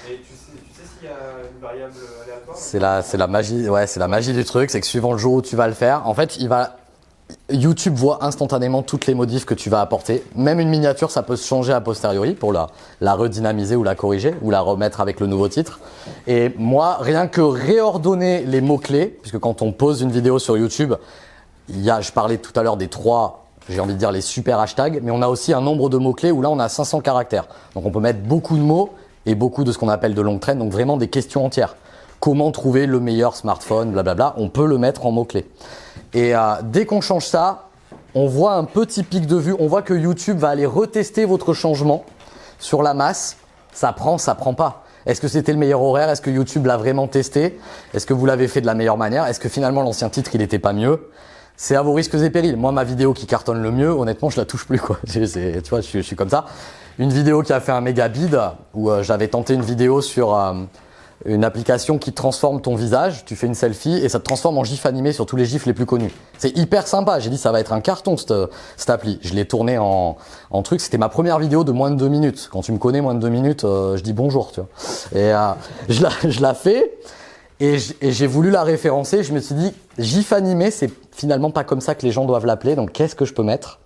Et tu sais s'il y a une variable aléatoire?
C'est la magie, ouais, c'est la magie du truc, c'est que suivant le jour où tu vas le faire, en fait, YouTube voit instantanément toutes les modifs que tu vas apporter. Même une miniature, ça peut se changer a posteriori pour la redynamiser ou la corriger ou la remettre avec le nouveau titre. Et moi, rien que réordonner les mots-clés, puisque quand on pose une vidéo sur YouTube, je parlais tout à l'heure des 3, j'ai envie de dire les super hashtags, mais on a aussi un nombre de mots-clés où là, on a 500 caractères. Donc on peut mettre beaucoup de mots et beaucoup de ce qu'on appelle de longues traînes, donc vraiment des questions entières. Comment trouver le meilleur smartphone, blablabla, on peut le mettre en mots-clés. Et dès qu'on change ça, on voit un petit pic de vue, on voit que YouTube va aller retester votre changement sur la masse. Ça prend pas. Est-ce que c'était le meilleur horaire? Est-ce que YouTube l'a vraiment testé? Est-ce que vous l'avez fait de la meilleure manière? Est-ce que finalement l'ancien titre, il n'était pas mieux? C'est à vos risques et périls. Moi, ma vidéo qui cartonne le mieux, honnêtement, je la touche plus, quoi. Tu vois, je suis comme ça. Une vidéo qui a fait un méga bid, où j'avais tenté une vidéo sur une application qui transforme ton visage. Tu fais une selfie et ça te transforme en gif animé sur tous les gifs les plus connus. C'est hyper sympa. J'ai dit, ça va être un carton, cette appli. Je l'ai tourné en truc. C'était ma première vidéo de moins de 2 minutes. Quand tu me connais, moins de 2 minutes, je dis bonjour, tu vois. Et je la fais. Et j'ai voulu la référencer. Je me suis dit, gif animé, c'est finalement pas comme ça que les gens doivent l'appeler. Donc, qu'est-ce que je peux mettre?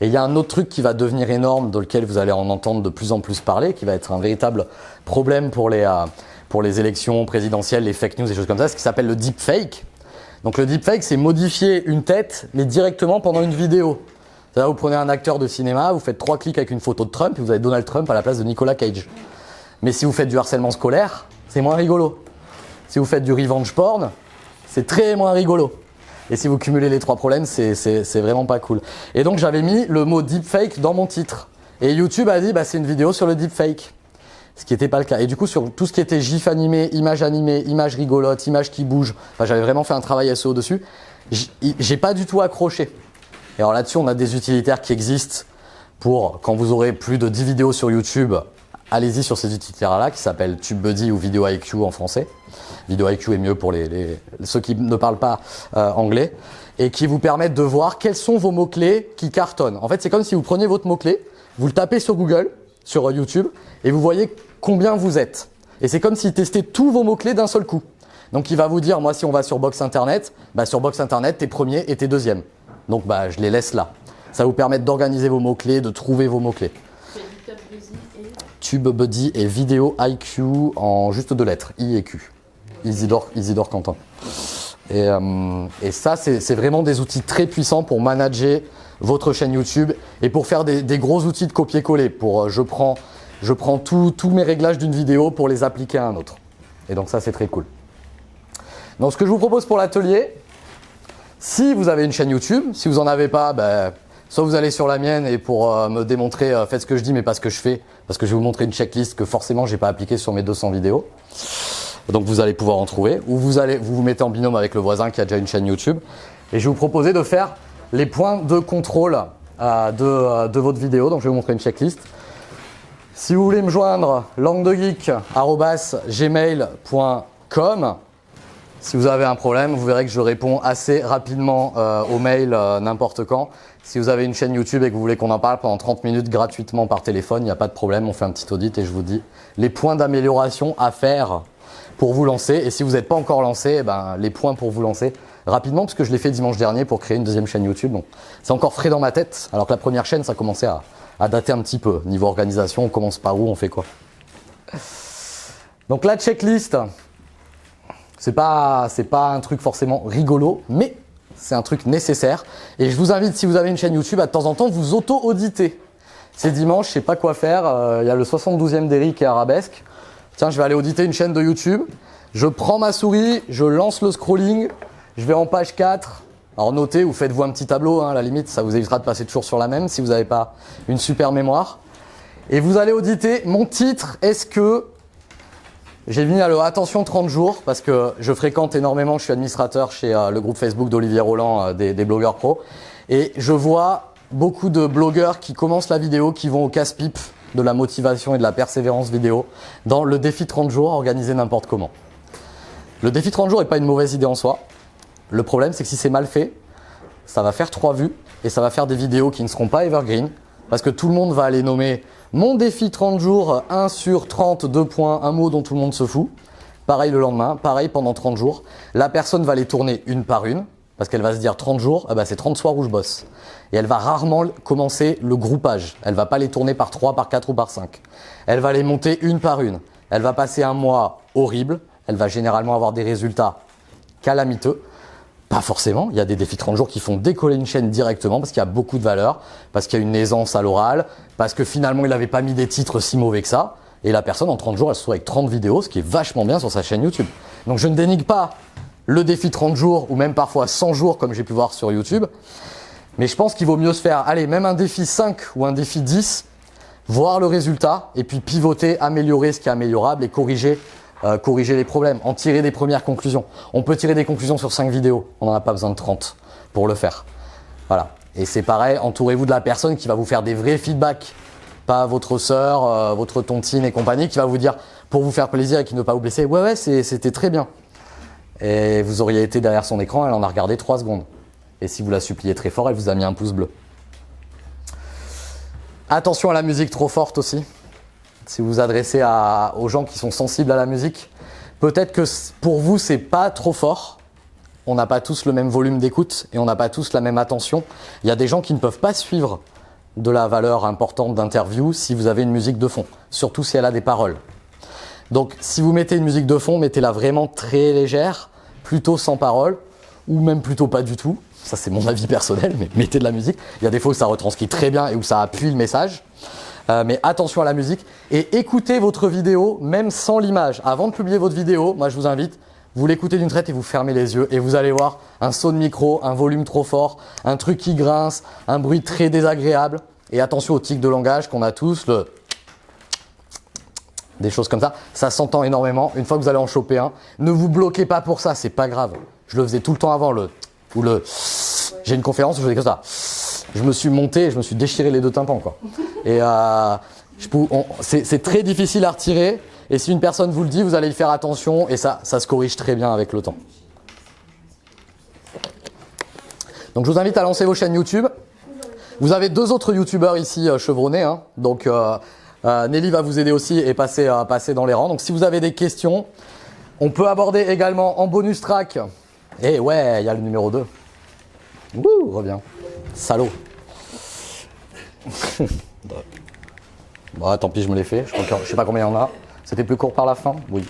Et il y a un autre truc qui va devenir énorme, dans lequel vous allez en entendre de plus en plus parler, qui va être un véritable problème pour les élections présidentielles, les fake news, des choses comme ça, ce qui s'appelle le deepfake. Donc, le deepfake, c'est modifier une tête, mais directement pendant une vidéo. C'est-à-dire, vous prenez un acteur de cinéma, vous faites 3 clics avec une photo de Trump, et vous avez Donald Trump à la place de Nicolas Cage. Mais si vous faites du harcèlement scolaire, c'est moins rigolo. Si vous faites du revenge porn, c'est très moins rigolo. Et si vous cumulez les 3 problèmes, c'est vraiment pas cool. Et donc j'avais mis le mot deepfake dans mon titre. Et YouTube a dit, bah, c'est une vidéo sur le deepfake. Ce qui n'était pas le cas. Et du coup, sur tout ce qui était gif animé, images rigolotes, images qui bougent, enfin, j'avais vraiment fait un travail SEO dessus. J'ai pas du tout accroché. Et alors là-dessus, on a des utilitaires qui existent pour, quand vous aurez plus de 10 vidéos sur YouTube, allez-y sur ces utilitaires-là, qui s'appellent TubeBuddy ou VideoIQ en français. VideoIQ est mieux pour ceux qui ne parlent pas anglais, et qui vous permettent de voir quels sont vos mots-clés qui cartonnent. En fait, c'est comme si vous preniez votre mot-clé, vous le tapez sur Google, sur YouTube, et vous voyez combien vous êtes. Et c'est comme s'il testait tous vos mots-clés d'un seul coup. Donc il va vous dire, moi si on va sur Box Internet, bah, sur Box Internet, t'es premier et t'es deuxième. Donc bah, je les laisse là. Ça va vous permettre d'organiser vos mots-clés, de trouver vos mots-clés. TubeBuddy et VideoIQ en juste 2 lettres, I et Q. Isidore Quentin. Et ça, c'est vraiment des outils très puissants pour manager votre chaîne YouTube et pour faire des gros outils de copier-coller. Je prends tous mes réglages d'une vidéo pour les appliquer à un autre. Et donc ça, c'est très cool. Donc ce que je vous propose pour l'atelier, si vous avez une chaîne YouTube, si vous n'en avez pas, ben, soit vous allez sur la mienne et pour me démontrer, faites ce que je dis mais pas ce que je fais, parce que je vais vous montrer une checklist que forcément j'ai pas appliquée sur mes 200 vidéos. Donc vous allez pouvoir en trouver, ou vous mettez en binôme avec le voisin qui a déjà une chaîne YouTube. Et je vais vous proposer de faire les points de contrôle de votre vidéo. Donc je vais vous montrer une checklist. Si vous voulez me joindre, languedegeek@gmail.com. Si vous avez un problème, vous verrez que je réponds assez rapidement aux mails n'importe quand. Si vous avez une chaîne YouTube et que vous voulez qu'on en parle pendant 30 minutes gratuitement par téléphone, il n'y a pas de problème, on fait un petit audit et je vous dis les points d'amélioration à faire pour vous lancer. Et si vous n'êtes pas encore lancé, eh ben, les points pour vous lancer rapidement, parce que je l'ai fait dimanche dernier pour créer une deuxième chaîne YouTube. Donc c'est encore frais dans ma tête, alors que la première chaîne, ça commençait à dater un petit peu. Niveau organisation, on commence par où, on fait quoi. Donc la checklist, c'est pas un truc forcément rigolo, mais c'est un truc nécessaire. Et je vous invite, si vous avez une chaîne YouTube, à de temps en temps, vous auto-auditer. C'est dimanche, je sais pas quoi faire, il y a le 72e d'Eric et Arabesque. Tiens, je vais aller auditer une chaîne de YouTube. Je prends ma souris, je lance le scrolling, je vais en page 4. Alors notez ou faites-vous un petit tableau, à la limite, ça vous évitera de passer toujours sur la même si vous n'avez pas une super mémoire. Et vous allez auditer mon titre, est-ce que... J'ai mis à attention 30 jours parce que je fréquente énormément, je suis administrateur chez le groupe Facebook d'Olivier Roland, des blogueurs pro. Et je vois beaucoup de blogueurs qui commencent la vidéo, qui vont au casse-pipe de la motivation et de la persévérance vidéo dans le défi 30 jours organisé n'importe comment. Le défi 30 jours n'est pas une mauvaise idée en soi. Le problème, c'est que si c'est mal fait, ça va faire 3 vues et ça va faire des vidéos qui ne seront pas evergreen parce que tout le monde va aller nommer mon défi 30 jours, 1 sur 30, 2 points, un mot dont tout le monde se fout. Pareil le lendemain, pareil pendant 30 jours. La personne va les tourner une par une parce qu'elle va se dire 30 jours, c'est 30 soirs où je bosse. Et elle va rarement commencer le groupage. Elle va pas les tourner par 3, par 4 ou par 5. Elle va les monter une par une. Elle va passer un mois horrible. Elle va généralement avoir des résultats calamiteux. Pas forcément, il y a des défis 30 jours qui font décoller une chaîne directement parce qu'il y a beaucoup de valeur, parce qu'il y a une aisance à l'oral, parce que finalement il n'avait pas mis des titres si mauvais que ça. Et la personne en 30 jours, elle se trouve avec 30 vidéos, ce qui est vachement bien sur sa chaîne YouTube. Donc je ne dénigre pas le défi 30 jours ou même parfois 100 jours comme j'ai pu voir sur YouTube. Mais je pense qu'il vaut mieux se faire, allez, même un défi 5 ou un défi 10, voir le résultat et puis pivoter, améliorer ce qui est améliorable et corriger les problèmes, en tirer des premières conclusions. On peut tirer des conclusions sur 5 vidéos, on n'en a pas besoin de 30 pour le faire. Voilà. Et c'est pareil, entourez-vous de la personne qui va vous faire des vrais feedbacks, pas votre sœur, votre tontine et compagnie, qui va vous dire, pour vous faire plaisir et qui ne pas vous blesser, ouais, c'était très bien. Et vous auriez été derrière son écran, elle en a regardé 3 secondes. Et si vous la suppliez très fort, elle vous a mis un pouce bleu. Attention à la musique trop forte aussi. Si vous vous adressez aux gens qui sont sensibles à la musique, peut-être que pour vous, c'est pas trop fort. On n'a pas tous le même volume d'écoute et on n'a pas tous la même attention. Il y a des gens qui ne peuvent pas suivre de la valeur importante d'interview si vous avez une musique de fond, surtout si elle a des paroles. Donc, si vous mettez une musique de fond, mettez-la vraiment très légère, plutôt sans paroles, ou même plutôt pas du tout. Ça, c'est mon avis personnel, mais mettez de la musique. Il y a des fois où ça retranscrit très bien et où ça appuie le message. Mais attention à la musique et écoutez votre vidéo même sans l'image. Avant de publier votre vidéo, moi je vous invite, vous l'écoutez d'une traite et vous fermez les yeux et vous allez voir un saut de micro, un volume trop fort, un truc qui grince, un bruit très désagréable. Et attention aux tics de langage qu'on a tous, des choses comme ça. Ça s'entend énormément. Une fois que vous allez en choper un, ne vous bloquez pas pour ça, c'est pas grave. Je le faisais tout le temps avant, j'ai une conférence où je faisais comme ça. Je me suis monté, je me suis déchiré les 2 tympans, quoi. Et c'est très difficile à retirer. Et si une personne vous le dit, vous allez y faire attention et ça se corrige très bien avec le temps. Donc je vous invite à lancer vos chaînes YouTube. Vous avez 2 autres youtubeurs ici chevronnés, hein. Donc Nelly va vous aider aussi et passer dans les rangs. Donc si vous avez des questions, on peut aborder également en bonus track. Et ouais, il y a le numéro 2. Wouh, reviens. Salaud. Bon, tant pis, je me l'ai fait. Je sais pas combien il y en a. C'était plus court par la fin? Oui.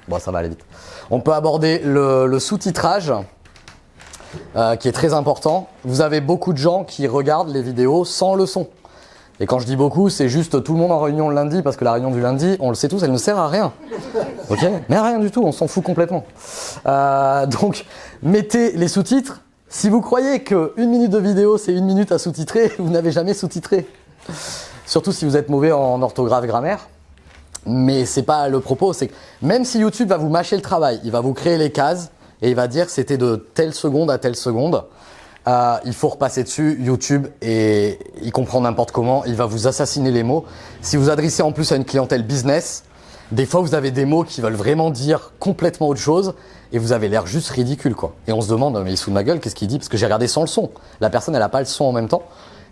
Bon, ça va aller vite. On peut aborder le sous-titrage, qui est très important. Vous avez beaucoup de gens qui regardent les vidéos sans le son. Et quand je dis beaucoup, c'est juste tout le monde en réunion le lundi, parce que la réunion du lundi, on le sait tous, elle ne sert à rien. Ok? Mais à rien du tout, on s'en fout complètement. Donc, mettez les sous-titres. Si vous croyez que 1 minute de vidéo, c'est 1 minute à sous-titrer, vous n'avez jamais sous-titré. Surtout si vous êtes mauvais en orthographe, grammaire. Mais c'est pas le propos, c'est que même si YouTube va vous mâcher le travail, il va vous créer les cases et il va dire que c'était de telle seconde à telle seconde, il faut repasser dessus. YouTube, et il comprend n'importe comment, il va vous assassiner les mots. Si vous adressez en plus à une clientèle business, des fois vous avez des mots qui veulent vraiment dire complètement autre chose et vous avez l'air juste ridicule, quoi. Et on se demande, mais il se fout de ma gueule, qu'est-ce qu'il dit? Parce que j'ai regardé sans le son. La personne, elle n'a pas le son en même temps.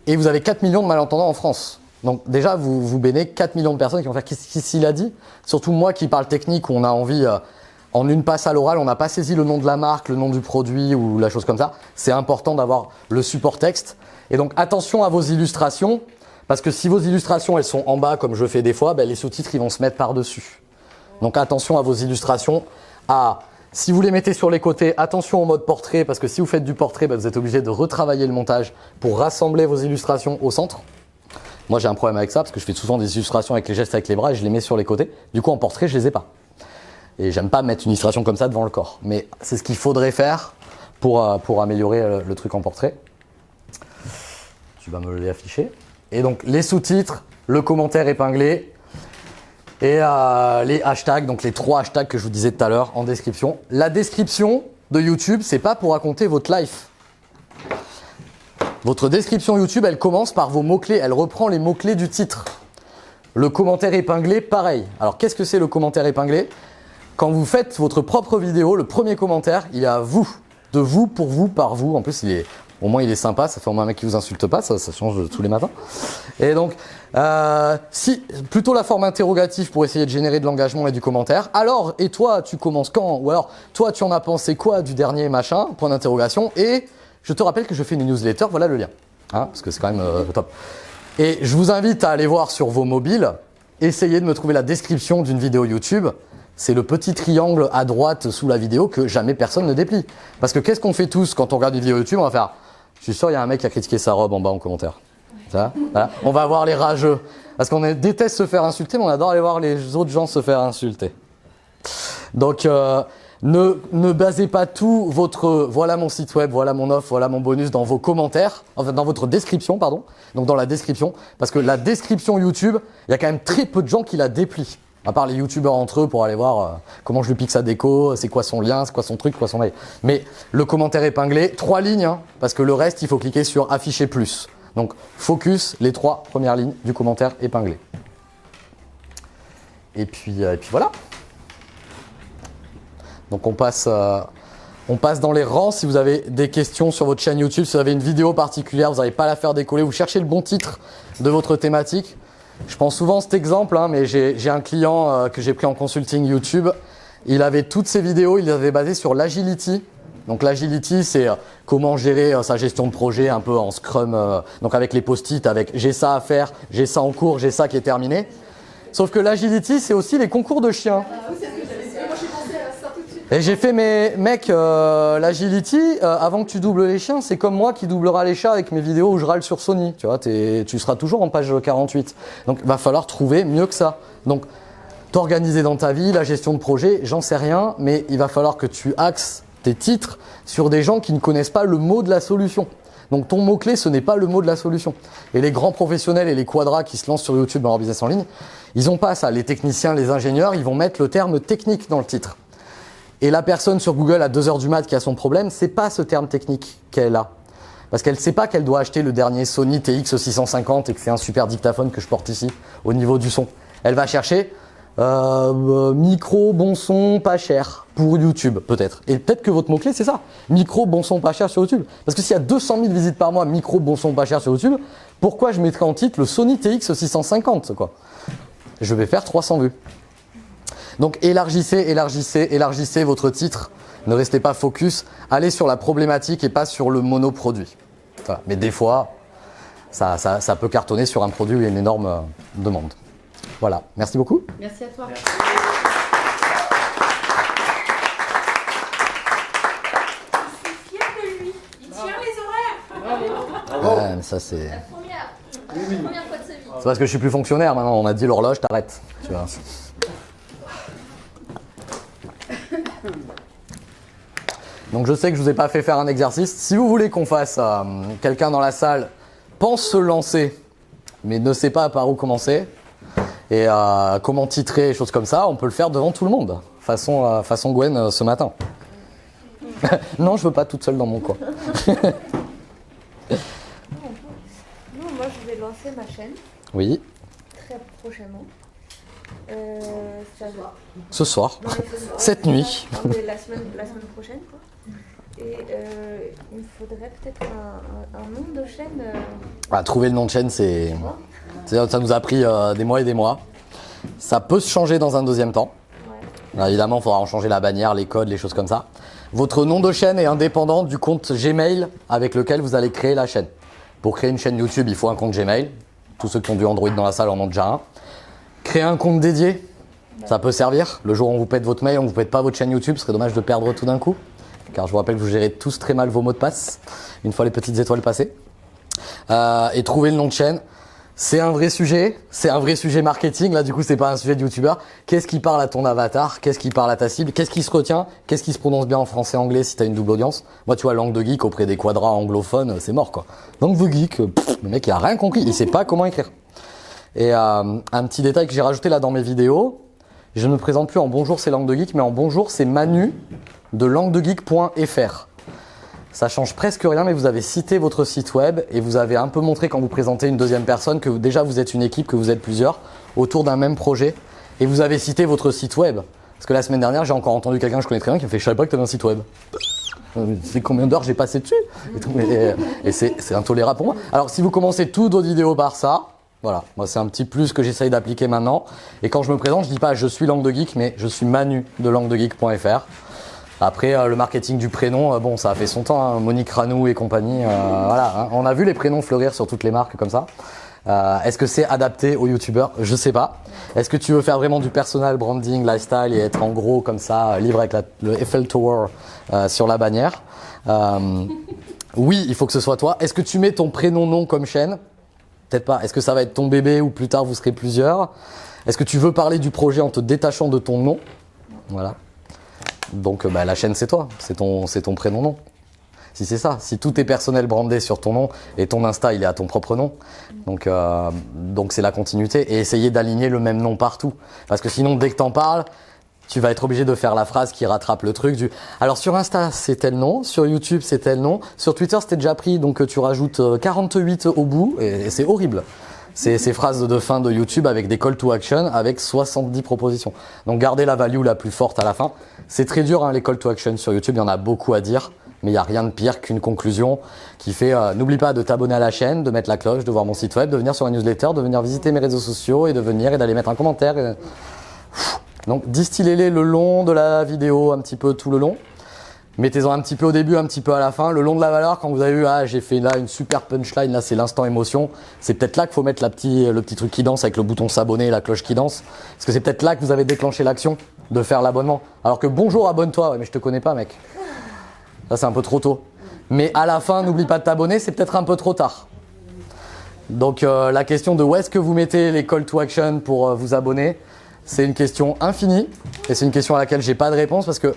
Et vous avez 4 millions de malentendants en France. Donc déjà, vous bénez 4 millions de personnes qui vont faire qu'est-ce qu'il a dit? Surtout moi qui parle technique, où on a envie, en une passe à l'oral, on n'a pas saisi le nom de la marque, le nom du produit ou la chose comme ça. C'est important d'avoir le support texte. Et donc attention à vos illustrations, parce que si vos illustrations elles sont en bas comme je fais des fois, les sous-titres ils vont se mettre par-dessus. Donc attention à vos illustrations. Si vous les mettez sur les côtés, attention au mode portrait, parce que si vous faites du portrait, vous êtes obligé de retravailler le montage pour rassembler vos illustrations au centre. Moi, j'ai un problème avec ça parce que je fais souvent des illustrations avec les gestes avec les bras et je les mets sur les côtés. Du coup, en portrait, je les ai pas. Et j'aime pas mettre une illustration comme ça devant le corps. Mais c'est ce qu'il faudrait faire pour améliorer le truc en portrait. Tu vas me les afficher. Et donc, les sous-titres, le commentaire épinglé et les hashtags, donc les 3 hashtags que je vous disais tout à l'heure en description. La description de YouTube, c'est pas pour raconter votre life. Votre description YouTube, elle commence par vos mots-clés, elle reprend les mots-clés du titre. Le commentaire épinglé, pareil. Alors, qu'est-ce que c'est le commentaire épinglé? Quand vous faites votre propre vidéo, le premier commentaire, il est à vous. De vous, pour vous, par vous. En plus, au moins, il est sympa. Ça fait au moins un mec qui vous insulte pas. Ça change tous les matins. Et donc, plutôt la forme interrogative pour essayer de générer de l'engagement et du commentaire. Alors, et toi, tu commences quand? Ou alors, toi, tu en as pensé quoi du dernier machin? Point d'interrogation. Et je te rappelle que je fais une newsletter. Voilà le lien. Hein, parce que c'est quand même top. Et je vous invite à aller voir sur vos mobiles. Essayez de me trouver la description d'une vidéo YouTube. C'est le petit triangle à droite sous la vidéo que jamais personne ne déplie. Parce que qu'est-ce qu'on fait tous quand on regarde une vidéo YouTube? On va faire « Je suis sûr, il y a un mec qui a critiqué sa robe en bas en commentaire. » Ça, voilà. On va voir les rageux. Parce qu'on déteste se faire insulter, mais on adore aller voir les autres gens se faire insulter. Donc, ne basez pas tout votre « voilà mon site web, voilà mon offre, voilà mon bonus » dans vos commentaires, enfin dans votre description, pardon. Donc dans la description. Parce que la description YouTube, il y a quand même très peu de gens qui la déplient. À part les youtubeurs entre eux pour aller voir comment je lui pique sa déco, c'est quoi son lien, c'est quoi son truc, quoi son mail. Mais le commentaire épinglé, 3 lignes, hein, parce que le reste, il faut cliquer sur afficher plus. Donc focus les 3 premières lignes du commentaire épinglé. Et puis voilà. Donc on passe dans les rangs. Si vous avez des questions sur votre chaîne YouTube, si vous avez une vidéo particulière, vous n'arrivez pas à la faire décoller, vous cherchez le bon titre de votre thématique. Je prends souvent cet exemple, hein, mais j'ai un client que j'ai pris en consulting YouTube. Il avait toutes ses vidéos, il les avait basées sur l'agility. Donc l'agility, c'est comment gérer sa gestion de projet un peu en scrum, donc avec les post-it, avec j'ai ça à faire, j'ai ça en cours, j'ai ça qui est terminé. Sauf que l'agility, c'est aussi les concours de chiens. Et j'ai fait, mais mec, l'agility, avant que tu doubles les chiens, c'est comme moi qui doublera les chats avec mes vidéos où je râle sur Sony. Tu vois, tu seras toujours en page 48. Donc, il va falloir trouver mieux que ça. Donc, t'organiser dans ta vie, la gestion de projet, j'en sais rien, mais il va falloir que tu axes tes titres sur des gens qui ne connaissent pas le mot de la solution. Donc, ton mot-clé, ce n'est pas le mot de la solution. Et les grands professionnels et les quadras qui se lancent sur YouTube dans leur business en ligne, ils n'ont pas ça. Les techniciens, les ingénieurs, ils vont mettre le terme technique dans le titre. Et la personne sur Google à 2h du mat qui a son problème, c'est pas ce terme technique qu'elle a. Parce qu'elle sait pas qu'elle doit acheter le dernier Sony TX650 et que c'est un super dictaphone que je porte ici au niveau du son. Elle va chercher micro, bon son, pas cher pour YouTube peut-être. Et peut-être que votre mot-clé c'est ça. Micro, bon son, pas cher sur YouTube. Parce que s'il y a 200 000 visites par mois, micro, bon son, pas cher sur YouTube, pourquoi je mettrais en titre le Sony TX650 quoi? Je vais faire 300 vues. Donc élargissez votre titre, ne restez pas focus, allez sur la problématique et pas sur le monoproduit. Voilà. Mais des fois, ça peut cartonner sur un produit où il y a une énorme demande. Voilà, merci beaucoup.
Merci à toi.
Merci.
Je suis fière de lui. Il tient les horaires.
Bravo.
Ouais, mais ça c'est...
La première fois de sa vie.
C'est parce que je suis plus fonctionnaire maintenant, on a dit l'horloge, t'arrêtes. Tu vois. Donc je sais que je vous ai pas fait faire un exercice. Si vous voulez qu'on fasse, quelqu'un dans la salle pense se lancer, mais ne sait pas par où commencer, et comment titrer, choses comme ça, on peut le faire devant tout le monde, façon Gwen ce matin. Non, je veux pas toute seule dans mon coin.
Non, moi je vais lancer ma chaîne
Oui,
très prochainement. Ça va.
ce soir,
Non, mais ce soir,
cette nuit.
non, mais la semaine prochaine, quoi. Et il me faudrait peut-être un nom de chaîne.
Trouver le nom de chaîne, ça nous a pris des mois et des mois. Ça peut se changer dans un deuxième temps.
Ouais.
Alors, évidemment, il faudra en changer la bannière, les codes, les choses comme ça. Votre nom de chaîne est indépendant du compte Gmail avec lequel vous allez créer la chaîne. Pour créer une chaîne YouTube, il faut un compte Gmail. Tous ceux qui ont du Android dans la salle en ont déjà un. Créer un compte dédié, ça peut servir. Le jour où on vous pète votre mail, on ne vous pète pas votre chaîne YouTube, ce serait dommage de perdre tout d'un coup. Car je vous rappelle que vous gérez tous très mal vos mots de passe, une fois les petites étoiles passées. Et trouver le nom de chaîne, c'est un vrai sujet marketing. Là, du coup, c'est pas un sujet de youtubeur. Qu'est-ce qui parle à ton avatar? Qu'est-ce qui parle à ta cible? Qu'est-ce qui se retient? Qu'est-ce qui se prononce bien en français et anglais si t'as une double audience? Moi, tu vois, langue de geek auprès des quadras anglophones, c'est mort, quoi. Langue de geek, le mec, il a rien compris. Il sait pas comment écrire. Et un petit détail que j'ai rajouté là dans mes vidéos, je ne me présente plus en bonjour, c'est langue de geek, mais en bonjour, c'est Manu de languedegeek.fr. Ça change presque rien, mais vous avez cité votre site web et vous avez un peu montré quand vous présentez une deuxième personne que déjà vous êtes une équipe, que vous êtes plusieurs autour d'un même projet. Et vous avez cité votre site web. Parce que la semaine dernière, j'ai encore entendu quelqu'un que je connais très bien qui me fait « Je savais pas que tu avais un site web ». C'est combien d'heures j'ai passé dessus? Et c'est intolérable pour moi. Alors si vous commencez toutes vos vidéos par ça, voilà, moi c'est un petit plus que j'essaye d'appliquer maintenant. Et quand je me présente, je dis pas « Je suis Langue de Geek », mais « Je suis Manu de languedegeek.fr ». Après, le marketing du prénom, bon, ça a fait son temps, hein, Monique Ranou et compagnie, voilà, hein, on a vu les prénoms fleurir sur toutes les marques comme ça. Est-ce que c'est adapté aux youtubeurs? Je sais pas. Est-ce que tu veux faire vraiment du personal branding, lifestyle et être en gros comme ça, libre avec le Eiffel Tower sur la bannière? Oui, il faut que ce soit toi. Est-ce que tu mets ton prénom-nom comme chaîne? Peut-être pas. Est-ce que ça va être ton bébé ou plus tard vous serez plusieurs? Est-ce que tu veux parler du projet en te détachant de ton nom? Voilà. Donc la chaîne c'est toi, c'est ton prénom-nom. Si c'est ça, si tout est personnel brandé sur ton nom et ton Insta il est à ton propre nom, donc c'est la continuité et essayer d'aligner le même nom partout. Parce que sinon dès que t'en parles, tu vas être obligé de faire la phrase qui rattrape le truc du « Alors sur Insta c'est tel nom, sur YouTube c'est tel nom, sur Twitter c'était déjà pris donc tu rajoutes 48 au bout et c'est horrible. » C'est ces phrases de fin de YouTube avec des call to action avec 70 propositions. Donc gardez la value la plus forte à la fin. C'est très dur hein, les call to action sur YouTube, il y en a beaucoup à dire, mais il n'y a rien de pire qu'une conclusion qui fait n'oublie pas de t'abonner à la chaîne, de mettre la cloche, de voir mon site web, de venir sur ma newsletter, de venir visiter mes réseaux sociaux et de venir et d'aller mettre un commentaire. Donc distillez-les le long de la vidéo, un petit peu tout le long. Mettez-en un petit peu au début, un petit peu à la fin. Le long de la valeur, quand vous avez vu, j'ai fait là une super punchline, là c'est l'instant émotion. C'est peut-être là qu'il faut mettre le petit truc qui danse avec le bouton s'abonner et la cloche qui danse. Parce que c'est peut-être là que vous avez déclenché l'action de faire l'abonnement. Alors que bonjour, abonne-toi. Ouais, mais je te connais pas, mec. Ça, c'est un peu trop tôt. Mais à la fin, n'oublie pas de t'abonner, c'est peut-être un peu trop tard. Donc la question de où est-ce que vous mettez les call to action pour vous abonner, c'est une question infinie. Et c'est une question à laquelle j'ai pas de réponse parce que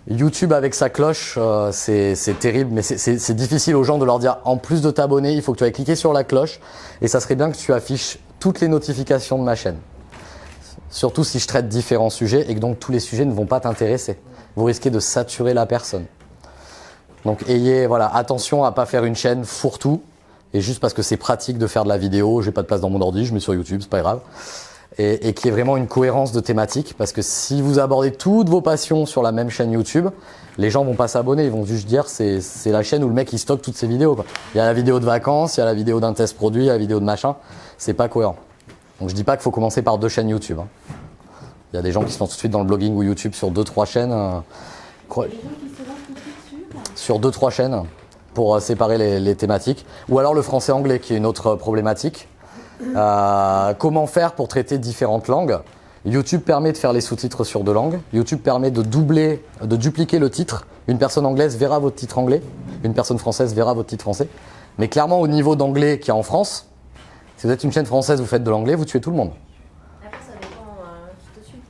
YouTube avec sa cloche, c'est terrible, mais c'est difficile aux gens de leur dire en plus de t'abonner, il faut que tu ailles cliquer sur la cloche et ça serait bien que tu affiches toutes les notifications de ma chaîne. Surtout si je traite différents sujets et que donc tous les sujets ne vont pas t'intéresser. Vous risquez de saturer la personne. Donc ayez attention à pas faire une chaîne fourre-tout et juste parce que c'est pratique de faire de la vidéo, j'ai pas de place dans mon ordi, je mets sur YouTube, c'est pas grave. Et qu'il y ait vraiment une cohérence de thématique parce que si vous abordez toutes vos passions sur la même chaîne YouTube, les gens vont pas s'abonner, ils vont juste dire c'est la chaîne où le mec il stocke toutes ses vidéos quoi. Il y a la vidéo de vacances, il y a la vidéo d'un test produit, il y a la vidéo de machin, c'est pas cohérent. Donc je dis pas qu'il faut commencer par 2 chaînes YouTube. Hein. Il y a des gens qui se lancent tout de suite dans le blogging ou YouTube sur 2-3 chaînes. Sur 2-3 chaînes pour séparer les thématiques. Ou alors le français-anglais qui est une autre problématique. Comment faire pour traiter différentes langues? YouTube permet de faire les sous-titres sur 2 langues. YouTube permet de dupliquer le titre. Une personne anglaise verra votre titre anglais. Une personne française verra votre titre français. Mais clairement, au niveau d'anglais qu'il y a en France, si vous êtes une chaîne française, vous faites de l'anglais, vous tuez tout le monde.
Après, ça dépend qui te suit.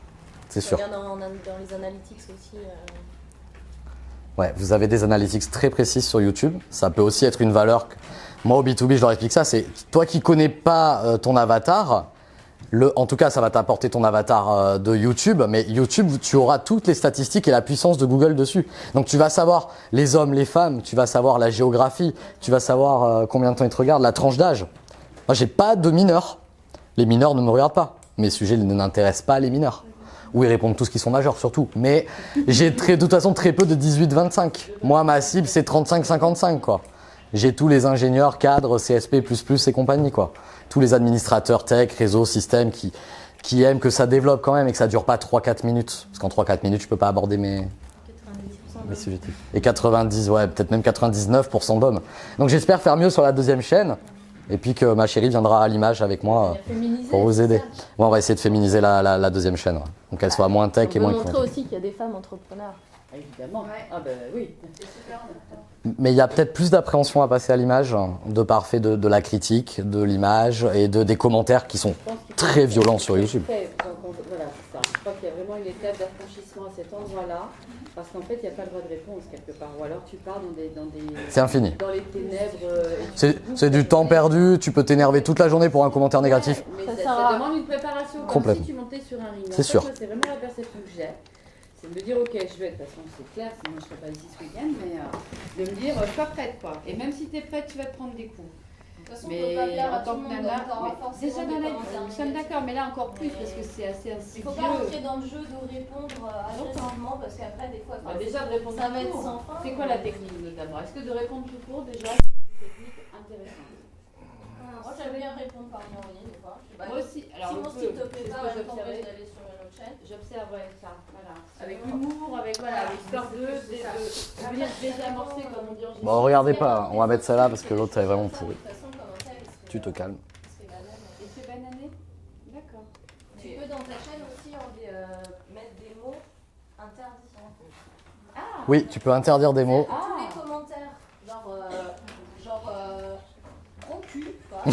C'est sûr.
Regarde dans les analytics aussi.
Ouais, vous avez des analytics très précises sur YouTube. Ça peut aussi être une valeur. Moi, au B2B, je leur explique ça. C'est toi qui connais pas ton avatar. En tout cas, ça va t'apporter ton avatar de YouTube. Mais YouTube, tu auras toutes les statistiques et la puissance de Google dessus. Donc, tu vas savoir les hommes, les femmes. Tu vas savoir la géographie. Tu vas savoir combien de temps ils te regardent, la tranche d'âge. Moi, j'ai pas de mineurs. Les mineurs ne me regardent pas. Mes sujets n'intéressent pas les mineurs. Ou ils répondent tous qu'ils sont majeurs, surtout. Mais j'ai de toute façon très peu de 18-25. Moi, ma cible, c'est 35-55, quoi. J'ai tous les ingénieurs, cadres, CSP++ et compagnie, quoi. Tous les administrateurs tech, réseau, système qui aiment que ça développe quand même et que ça dure pas 3-4 minutes. Parce qu'en 3-4 minutes, je peux pas aborder mes sujets. Et 90, ouais, peut-être même 99% d'hommes. Donc j'espère faire mieux sur la 2e chaîne. Et puis que ma chérie viendra à l'image avec moi pour vous aider. Ouais, on va essayer de féminiser la 2e chaîne. Ouais. Donc qu'elle soit moins tech et moins...
On peut montrer aussi qu'il y a des femmes entrepreneurs.
Évidemment.
Ouais.
Ah ben oui.
C'est super important.
Mais il y a peut-être plus d'appréhension à passer à l'image, de par fait de la critique, de l'image et des commentaires qui sont
Je pense qu'il faut
très violents sur YouTube.
Voilà, c'est ça. Je crois qu'il y a vraiment une étape d'affranchissement à cet endroit-là, parce qu'en fait, il n'y a pas le droit de réponse quelque part. Ou alors tu pars dans des
C'est infini.
dans les ténèbres.
C'est du temps perdu, tu peux t'énerver toute la journée pour un commentaire négatif.
Mais
Ça
ça,
sert
ça
à-
demande une préparation comme
Complètement.
si tu montais sur un ring.
C'est
En fait,
sûr.
moi, c'est vraiment la perception que j'ai. C'est de me dire, ok, je vais, de toute façon, c'est clair, sinon je ne serais pas ici ce week-end, mais de me dire, sois prête, quoi. Et même si tu es prête, tu vas te prendre des coups.
De toute façon, on
Mais
peut pas plaire
en
à tout
tant
le
que
monde,
nana,
donc t'auras
mais
forcément
déjà
des
dans la
commentaires
nous sommes
négatifs.
d'accord, mais là encore plus,
Mais
parce que c'est assez
Il faut pas
insidieux.
rentrer dans le jeu de répondre agressivement parce qu'après, des fois,
Bah, déjà de répondre
ça va
tout
être
court.
sans fin.
C'est quoi la technique notamment? Est-ce que de répondre tout court déjà c'est une technique intéressante?
Moi, j'aime bien répondre par envoyer des fois. Je sais pas,
Moi aussi. Alors
si
on
mon
peut,
style te
c'est
plaît
ce
pas,
que
elle t'empêche
j'observais.
d'aller sur une autre chaîne.
J'observerais ça, voilà. Avec humour, avec voilà, histoire de venir désamorcer comme on dit en général.
Bon, regardez pas, on va mettre ça là parce que l'autre elle est vraiment pourrie.
De toute façon, le commentaire, il se fait,
Tu te calmes.
il se fait bananer.
Et c'est banané? D'accord.
Tu peux dans ta chaîne aussi mettre des mots interdits.
Ah!
Oui, tu peux interdire des mots.
Tous les commentaires, genre gros cul, quoi. Je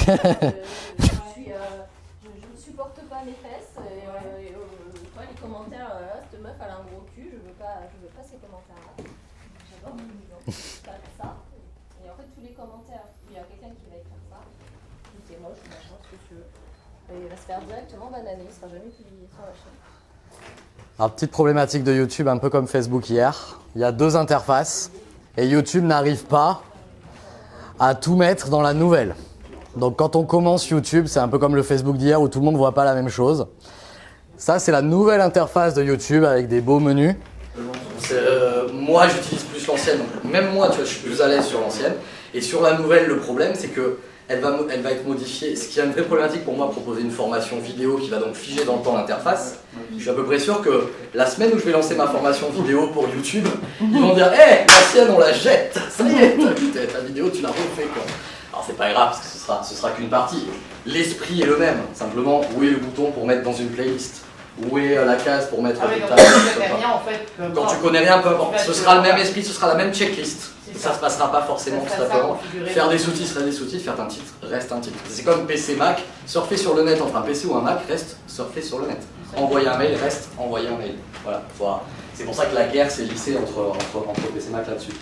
ne supporte pas mes fesses. Quoi, les commentaires, cette meuf elle a un gros cul, je veux pas ces commentaires-là. J'adore ça. Et en fait, tous les commentaires, il y a quelqu'un qui va écrire ça. C'est moche, machin, ce que tu veux. Et il va se faire directement bananer, il sera jamais publié sur la chaîne.
Alors, petite problématique de YouTube, un peu comme Facebook hier. Il y a deux interfaces et YouTube n'arrive pas à tout mettre dans la nouvelle. Donc quand on commence YouTube, c'est un peu comme le Facebook d'hier où tout le monde ne voit pas la même chose. Ça, c'est la nouvelle interface de YouTube avec des beaux menus. Moi, j'utilise plus l'ancienne. Donc, même moi, tu vois, je suis plus à l'aise sur l'ancienne. Et sur la nouvelle, le problème, c'est que elle va être modifiée. Ce qui a une vraie problématique pour moi, proposer une formation vidéo qui va donc figer dans le temps l'interface. Je suis à peu près sûr que la semaine où je vais lancer ma formation vidéo pour YouTube, ils vont dire « Hé, l'ancienne, on la jette. Ça y est, ta vidéo, tu l'as refait. » Alors c'est pas grave, parce que ce sera qu'une partie. L'esprit est le même. Simplement, où est le bouton pour mettre dans une playlist? Où est la case pour mettre
Ah oui,
tout
donc
à
quand tu connais rien en fait. peu
Quand
importe.
tu connais rien, peu importe.
En fait,
Ce sera le même esprit, ce sera la même checklist.
C'est
Ça
ça.
se passera pas forcément
Ça
tout
sera
à fait.
configuré.
Faire des sous-titres, reste des sous-titres, faire un titre, reste un titre. C'est comme PC Mac, surfer sur le net entre un PC ou un Mac, reste surfer sur le net. Envoyer un mail, reste envoyer un mail. Voilà. C'est pour ça que la guerre s'est lissée entre PC Mac là-dessus.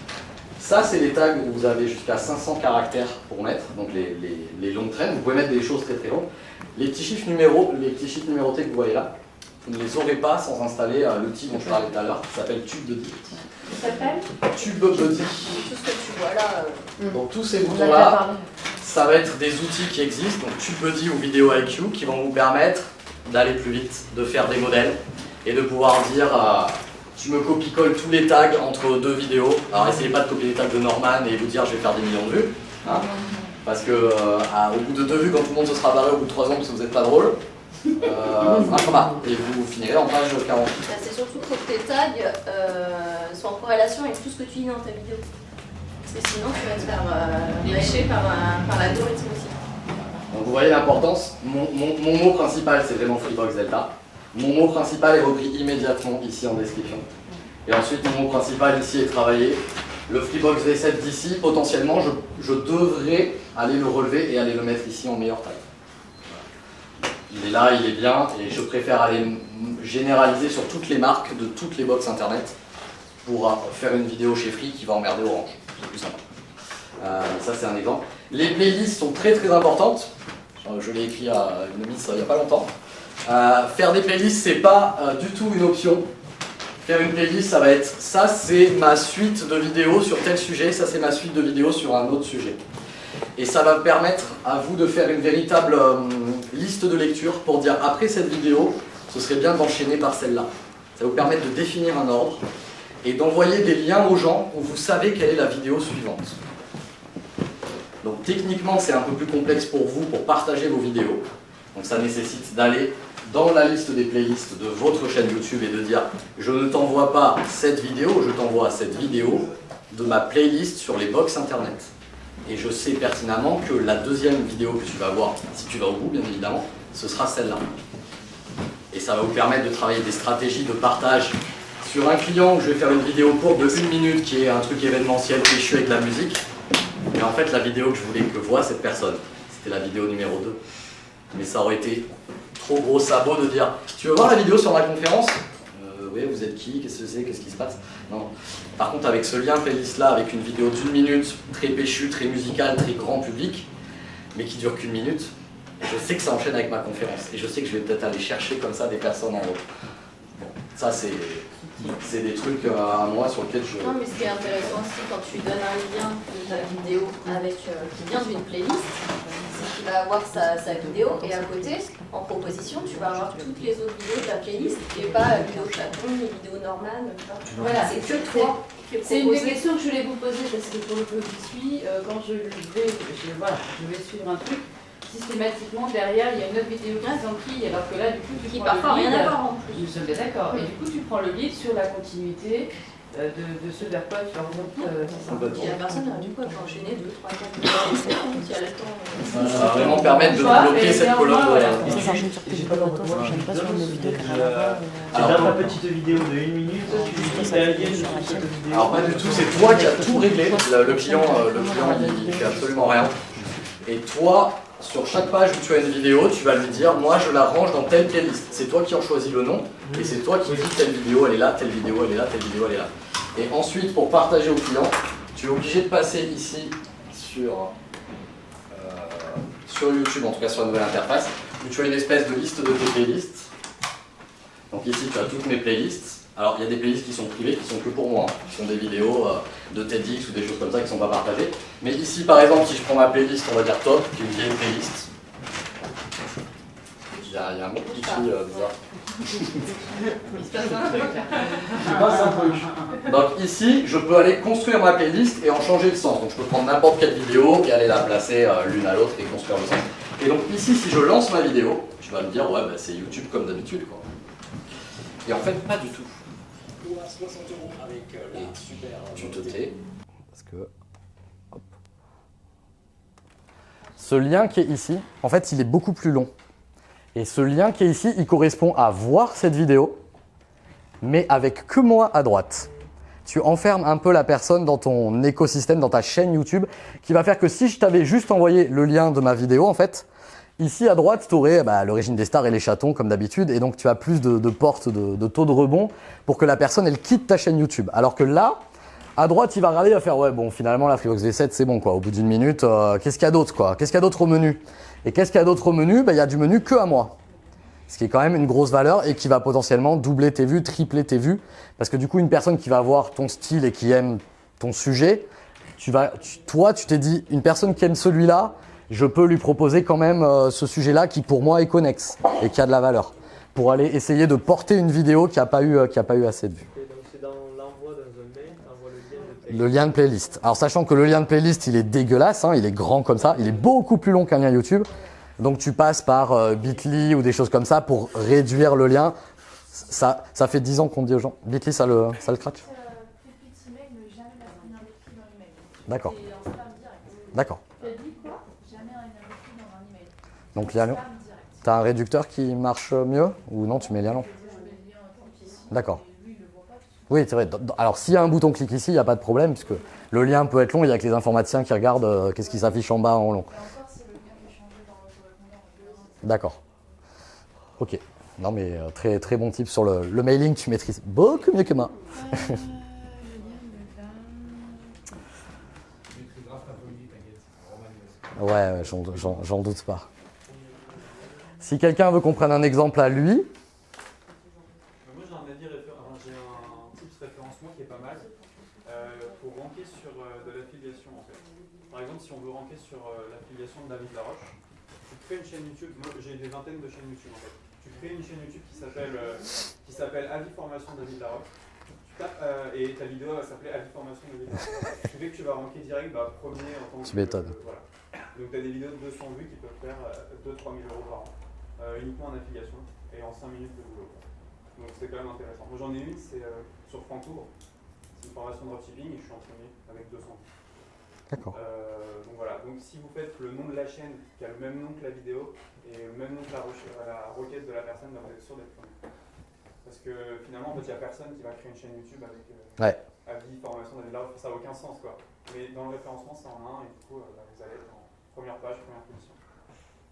Ça, c'est les tags où vous avez jusqu'à 500 caractères pour mettre, donc les longues traînes. Vous pouvez mettre des choses très très longues. Les petits chiffres numérotés que vous voyez là, vous ne les aurez pas sans installer l'outil dont je parlais tout à l'heure, qui s'appelle TubeBuddy.
Ça s'appelle
TubeBuddy.
Tout ce que tu vois là.
Donc tous ces
On en a
boutons-là,
parlé.
ça va être des outils qui existent, donc TubeBuddy ou Video IQ, qui vont vous permettre d'aller plus vite, de faire des modèles et de pouvoir dire tu me copie-colles tous les tags entre deux vidéos. Alors essayez pas de copier les tags de Norman et vous dire je vais faire des millions de vues. Hein, parce que au bout de 2 vues, quand tout le monde se sera barré au bout de 3 ans parce que vous n'êtes pas drôle, et vous finirez en page 40.
C'est surtout faut que tes tags soient en corrélation avec tout ce que tu dis dans ta vidéo. Parce que sinon tu vas te faire lâcher par l'algorithme aussi.
Donc vous voyez l'importance. Mon mot principal, c'est vraiment Freebox Delta. Mon mot principal est repris immédiatement ici en description. Et ensuite, mon mot principal ici est travaillé. Le Freebox V7 d'ici, potentiellement, je devrais aller le relever et aller le mettre ici en meilleure taille. Il est là, il est bien, et je préfère aller généraliser sur toutes les marques de toutes les box internet pour faire une vidéo chez Free qui va emmerder Orange. C'est plus sympa. Ça, c'est un exemple. Les playlists sont très très importantes. Je l'ai écrit à une miss il n'y a pas longtemps. Faire des playlists, c'est pas du tout une option. Faire une playlist, ça va être ça, c'est ma suite de vidéos sur tel sujet, ça, c'est ma suite de vidéos sur un autre sujet. Et ça va permettre à vous de faire une véritable liste de lecture pour dire après cette vidéo, ce serait bien d'enchaîner par celle-là. Ça va vous permettre de définir un ordre et d'envoyer des liens aux gens où vous savez quelle est la vidéo suivante. Donc techniquement, c'est un peu plus complexe pour vous pour partager vos vidéos. Donc ça nécessite d'aller dans la liste des playlists de votre chaîne YouTube et de dire je ne t'envoie pas cette vidéo, je t'envoie cette vidéo de ma playlist sur les box internet. Et je sais pertinemment que la deuxième vidéo que tu vas voir, si tu vas au bout bien évidemment, ce sera celle-là. Et ça va vous permettre de travailler des stratégies de partage sur un client, je vais faire une vidéo courte de 1 minute qui est un truc événementiel péchu avec de la musique. Mais en fait, la vidéo que je voulais que voit cette personne, c'était la vidéo numéro 2. Mais ça aurait été trop gros sabot de dire « Tu veux voir la vidéo sur ma conférence ?» Oui, vous êtes qui? Qu'est-ce que c'est? Qu'est-ce qui se passe? Non. Par contre, avec ce lien playlist là, avec une vidéo d'1 minute, très péchu, très musicale, très grand public, mais qui dure qu'1 minute, je sais que ça enchaîne avec ma conférence. Et je sais que je vais peut-être aller chercher comme ça des personnes en haut. Bon, ça c'est des trucs à moi sur lesquels je...
Non, mais ce qui est intéressant aussi quand tu donnes un lien de ta vidéo avec, qui vient d'une playlist, c'est qu'il va avoir sa vidéo et à côté, en proposition, tu vas avoir toutes les autres vidéos de la playlist et pas vidéo chaton, les vidéos normales.
Voilà,
C'est que toi qui es
c'est une des
proposé.
questions que je voulais vous poser parce que pour le peu qui suit, quand je vais suivre un truc, systématiquement derrière il y a une autre vidéo qui s'enquille, alors que là du coup tu
Qui
prends
parfois
le lead.
rien à voir en plus.
Nous sommes bien d'accord. Et du coup tu prends le lead sur la continuité de ce vers quoi tu orientes.
Et la personne, du coup, elle peut enchaîner 2, 3, 4 vidéos si elle a le temps.
Ça va vraiment permettre de bloquer cette colonne.
Ça s'enchaîne sur tes vidéos, ça s'enchaîne pas sur une vidéo qui n'a rien à voir.
Alors,
Dans ta petite vidéo de 1 minute, tu dis t'as lié sur cette vidéo.
Alors pas du tout, c'est toi qui as tout réglé. Le client il fait absolument rien. Et toi, sur chaque page où tu as une vidéo, tu vas lui dire, moi je la range dans telle playlist. C'est toi qui en choisis le nom, et c'est toi qui dis telle vidéo elle est là, telle vidéo elle est là, telle vidéo elle est là. Et ensuite, pour partager au client, tu es obligé de passer ici sur YouTube, en tout cas sur la nouvelle interface, où tu as une espèce de liste de tes playlists. Donc ici tu as toutes mes playlists. Alors il y a des playlists qui sont privées, qui sont que pour moi, qui sont des vidéos de TEDx ou des choses comme ça qui ne sont pas partagées. Mais ici par exemple, si je prends ma playlist, on va dire top, qui est une vieille playlist. Il y a un mot qui crie bizarre.
Il se passe un truc là.
Je passe un truc.
Donc ici, je peux aller construire ma playlist et en changer le sens. Donc je peux prendre n'importe quelle vidéo et aller la placer l'une à l'autre et construire le sens. Et donc ici, si je lance ma vidéo, tu vas me dire, ouais, bah, c'est YouTube comme d'habitude, quoi. Et en fait, pas du tout.
Ou à 60 € avec la super.
Tu te tais. Parce que. Hop. Ce lien qui est ici, en fait, il est beaucoup plus long. Et ce lien qui est ici, il correspond à voir cette vidéo, mais avec que moi à droite. Tu enfermes un peu la personne dans ton écosystème, dans ta chaîne YouTube, qui va faire que si je t'avais juste envoyé le lien de ma vidéo, en fait, ici à droite, tu aurais l'origine des stars et les chatons, comme d'habitude, et donc tu as plus de portes, de taux de rebond, pour que la personne, elle quitte ta chaîne YouTube. Alors que là, à droite, il va regarder, il va faire, ouais, bon, finalement, la Freebox V7, c'est bon, quoi. Au bout d'1 minute, qu'est-ce qu'il y a d'autre, quoi? Qu'est-ce qu'il y a d'autre au menu? Et qu'est-ce qu'il y a d'autre au menu? Il y a du menu que à moi. Ce qui est quand même une grosse valeur et qui va potentiellement doubler tes vues, tripler tes vues. Parce que du coup, une personne qui va voir ton style et qui aime ton sujet, toi, tu t'es dit, une personne qui aime celui-là, je peux lui proposer quand même ce sujet-là qui pour moi est connexe et qui a de la valeur. Pour aller essayer de porter une vidéo qui n'a pas eu assez de vues.
Et donc c'est dans l'envoi dans un mail, t'envoies le lien de playlist.
Le lien de playlist. Alors sachant que le lien de playlist, il est dégueulasse, hein, il est grand comme ça, il est beaucoup plus long qu'un lien YouTube. Donc tu passes par Bitly ou des choses comme ça pour réduire le lien. Ça fait 10 ans qu'on dit aux gens. Bitly, ça le scratch? D'accord. D'accord. Donc lien long. T'as un réducteur qui marche mieux ou non, tu mets lien long? D'accord. Oui, c'est vrai. Alors s'il y a un bouton clic ici, il n'y a pas de problème puisque le lien peut être long, il y a que les informaticiens qui regardent qu'est-ce qui s'affiche en bas en long. D'accord. Ok. Non mais très, très bon type sur le mailing, tu maîtrises beaucoup mieux que moi. Ouais, j'en doute pas. Si quelqu'un veut qu'on prenne un exemple à lui.
Moi j'ai un avis j'ai un tips référencement qui est pas mal pour ranker sur de l'affiliation en fait. Par exemple, si on veut ranker sur l'affiliation de David Laroche, tu crées une chaîne YouTube. Moi j'ai des vingtaines de chaînes YouTube en fait. Tu crées une chaîne YouTube qui s'appelle Avis Formation David Laroche. Tu tapes et ta vidéo va s'appeler Avis Formation David Laroche. Ce qui fait que tu vas ranker direct premier en tant que.
Tu m'étonnes.
Voilà. Donc tu as des vidéos de 200 vues qui peuvent faire 2-3 000 € par an. Uniquement en affiliation et en 5 minutes de boulot. Donc c'est quand même intéressant. Moi j'en ai une, c'est sur Francouvre. C'est une formation de dropshipping et je suis en premier avec 200.
D'accord.
Donc voilà, donc si vous faites le nom de la chaîne qui a le même nom que la vidéo et le même nom que la requête de la personne, vous êtes sûr d'être premier. Parce que finalement, en fait, il n'y a personne qui va créer une chaîne YouTube avec
Ouais.
avis, formation, David Laroche, ça n'a aucun sens quoi. Mais dans le référencement, c'est en un et du coup, vous allez être en première page, première position.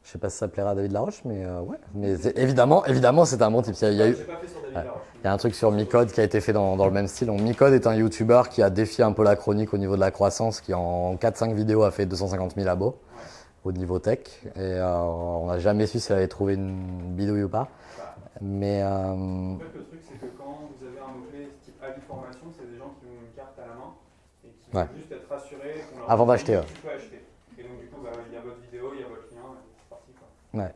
Je sais pas si ça plaira à David Laroche, mais ouais. Mais évidemment, c'est un bon type. Il y a eu,
J'ai pas fait sur David
ouais.
Laroche.
Il y a un truc sur Micode qui a été fait dans le même style. Donc, Micode est un YouTuber qui a défié un peu la chronique au niveau de la croissance, qui en 4-5 vidéos a fait 250 000 abos au niveau tech. Et on n'a jamais su s'il avait trouvé une bidouille ou pas. Mais
En fait, le truc, c'est que quand vous avez un mot-clé type avis formation, c'est des gens qui ont une carte à la main et qui
Ouais.
veulent juste être rassurés qu'on leur
Avant
dit,
d'acheter, ouais.
tu peux acheter. Et donc, du coup, il y a votre vidéo, il y a votre lien, et c'est parti quoi.
ouais,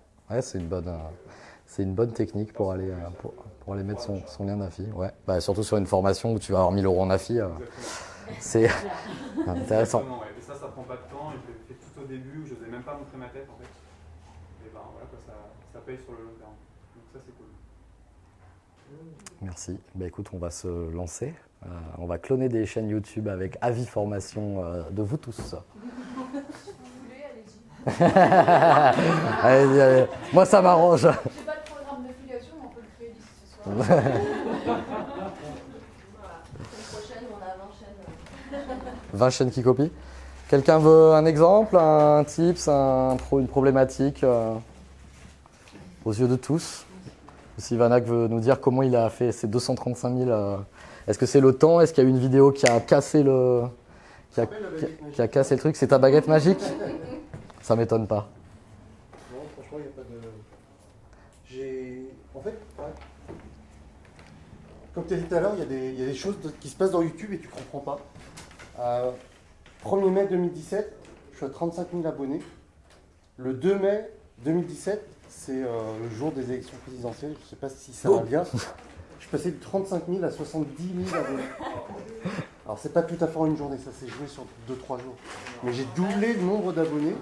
c'est une bonne technique pour aller, pour aller mettre son lien d'affi. Ouais. Bah, surtout sur une formation où tu vas avoir 1000 € en affi, c'est intéressant.
Exactement, ouais. Et ça prend pas de temps. Et je l'ai fait tout au début où je n'osais même pas montrer ma tête en fait. Et ben voilà, quoi, ça paye sur le long terme. Donc ça, c'est cool.
Merci. Bah, écoute, on va se lancer. On va cloner des chaînes YouTube avec avis formation de vous tous.
Si vous voulez, allez-y.
Allez, allez. Moi, ça m'arrange.
J'ai pas de programme d'affiliation, mais on peut le créer d'ici ce soir. Voilà. La semaine prochaine, on a 20 chaînes.
20 chaînes qui copient. Quelqu'un veut un exemple, un tips, une problématique aux yeux de tous? Si Vanak veut nous dire comment il a fait ces 235 000. Est-ce que c'est le temps? Est-ce qu'il y a eu une vidéo qui a cassé le, qui a cassé le truc? C'est ta baguette magique? Ça m'étonne pas.
Non, franchement, il n'y a pas de... En fait, ouais. Comme tu as dit tout à l'heure, il y a des choses qui se passent dans YouTube et tu ne comprends pas. 1er mai 2017, je suis à 35 000 abonnés. Le 2 mai 2017, c'est le jour des élections présidentielles. Je ne sais pas si ça a un lien. Je suis passé de 35 000 à 70 000 abonnés. Alors, c'est pas tout à fait en une journée, ça s'est joué sur 2-3 jours. Mais j'ai doublé le nombre d'abonnés.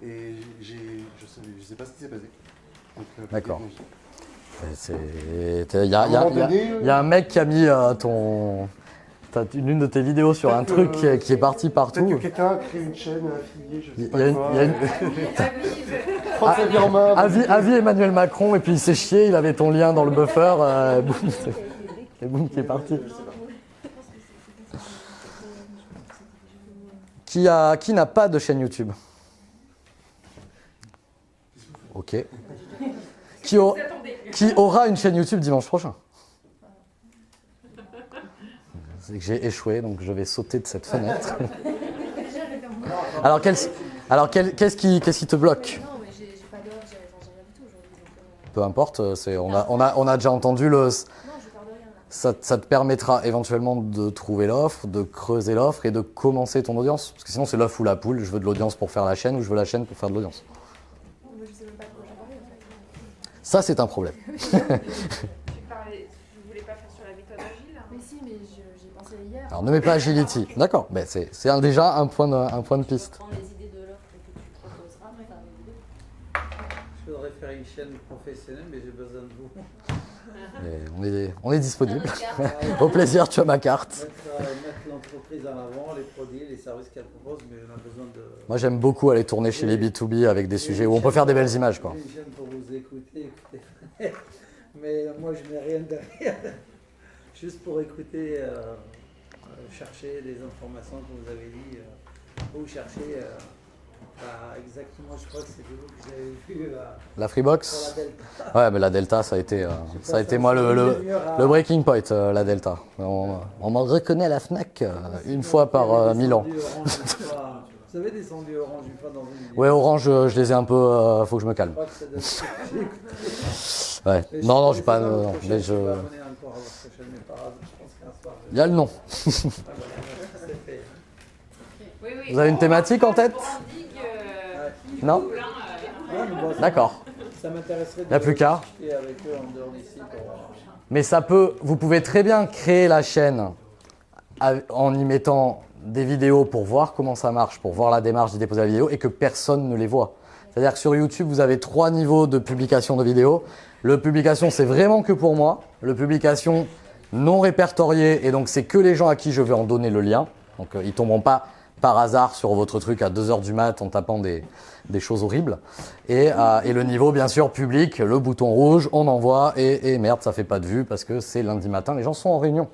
Et je sais pas ce qui s'est passé.
D'accord. Il y a un mec qui a mis l'une de tes vidéos sur un truc qui est parti partout.
Peut-être que quelqu'un a créé une chaîne affiliée, je sais
Il
pas
y a
quoi.
Avis Emmanuel Macron, et puis il s'est chié, il avait ton lien dans le buffer, boum, et boum, qui est parti. Qui n'a pas de chaîne YouTube? Ok. Qui aura une chaîne YouTube dimanche prochain? C'est que j'ai échoué, donc je vais sauter de cette fenêtre. Alors, qu'est-ce qui te bloque?
Non, mais j'ai pas d'heure, j'ai rien du tout aujourd'hui.
Peu importe, on a déjà entendu le...
Non, je pars de rien là.
Ça te permettra éventuellement de trouver l'offre, de creuser l'offre et de commencer ton audience. Parce que sinon, c'est l'œuf ou la poule. Je veux de l'audience pour faire la chaîne ou je veux la chaîne pour faire de l'audience.
Non, mais je sais même pas de quoi j'en parlais en fait.
Ça, c'est un problème.
Tu voulais pas faire sur la méthode agile?
Mais si, mais j'y ai pensé hier.
Alors, ne mets pas agility. D'accord, mais c'est déjà un point de piste.
Prendre les idées de l'offre que tu proposeras, faire des vidéos.
Je voudrais faire une chaîne professionnelle, mais j'ai besoin de vous.
Et on est disponible. Au plaisir, tu as ma carte.
Mettre l'entreprise en avant, les produits, les services qu'elle propose, mais on a besoin de...
Moi, j'aime beaucoup aller tourner chez les B2B avec des sujets où on peut faire des belles images, quoi.
J'ai une chaîne pour vous écouter. Mais moi, je mets rien derrière. Juste pour écouter, chercher des informations que vous avez dit, ou chercher... exactement, je crois que c'est vous que j'avais vu
La Freebox?
pour la Delta.
Ouais, mais la Delta, ça a été moi le breaking point, la Delta. On m'en reconnaît à la FNAC une fois par 1000 ans.
Vous avez descendu Orange une fois dans une vidéo.
Ouais, Orange, je les ai un peu... faut que je me calme.
Je crois que ça doit être-
Ouais. Non, j'ai pas... mais je... Il y a le nom. Vous avez une thématique en tête? Non? D'accord.
Ça m'intéresserait
Il n'y a plus qu'à.
discuter avec eux en dehors d'ici pour...
Mais vous pouvez très bien créer la chaîne en y mettant des vidéos pour voir comment ça marche, pour voir la démarche de déposer la vidéo et que personne ne les voit. C'est-à-dire que sur YouTube, vous avez 3 niveaux de publication de vidéos. Le publication, c'est vraiment que pour moi. Le publication non répertorié, et donc c'est que les gens à qui je vais en donner le lien. Donc ils ne tomberont pas par hasard sur votre truc à 2h du mat en tapant des choses horribles. Et le niveau, bien sûr, public, le bouton rouge, on envoie et merde, ça fait pas de vue parce que c'est lundi matin, les gens sont en réunion.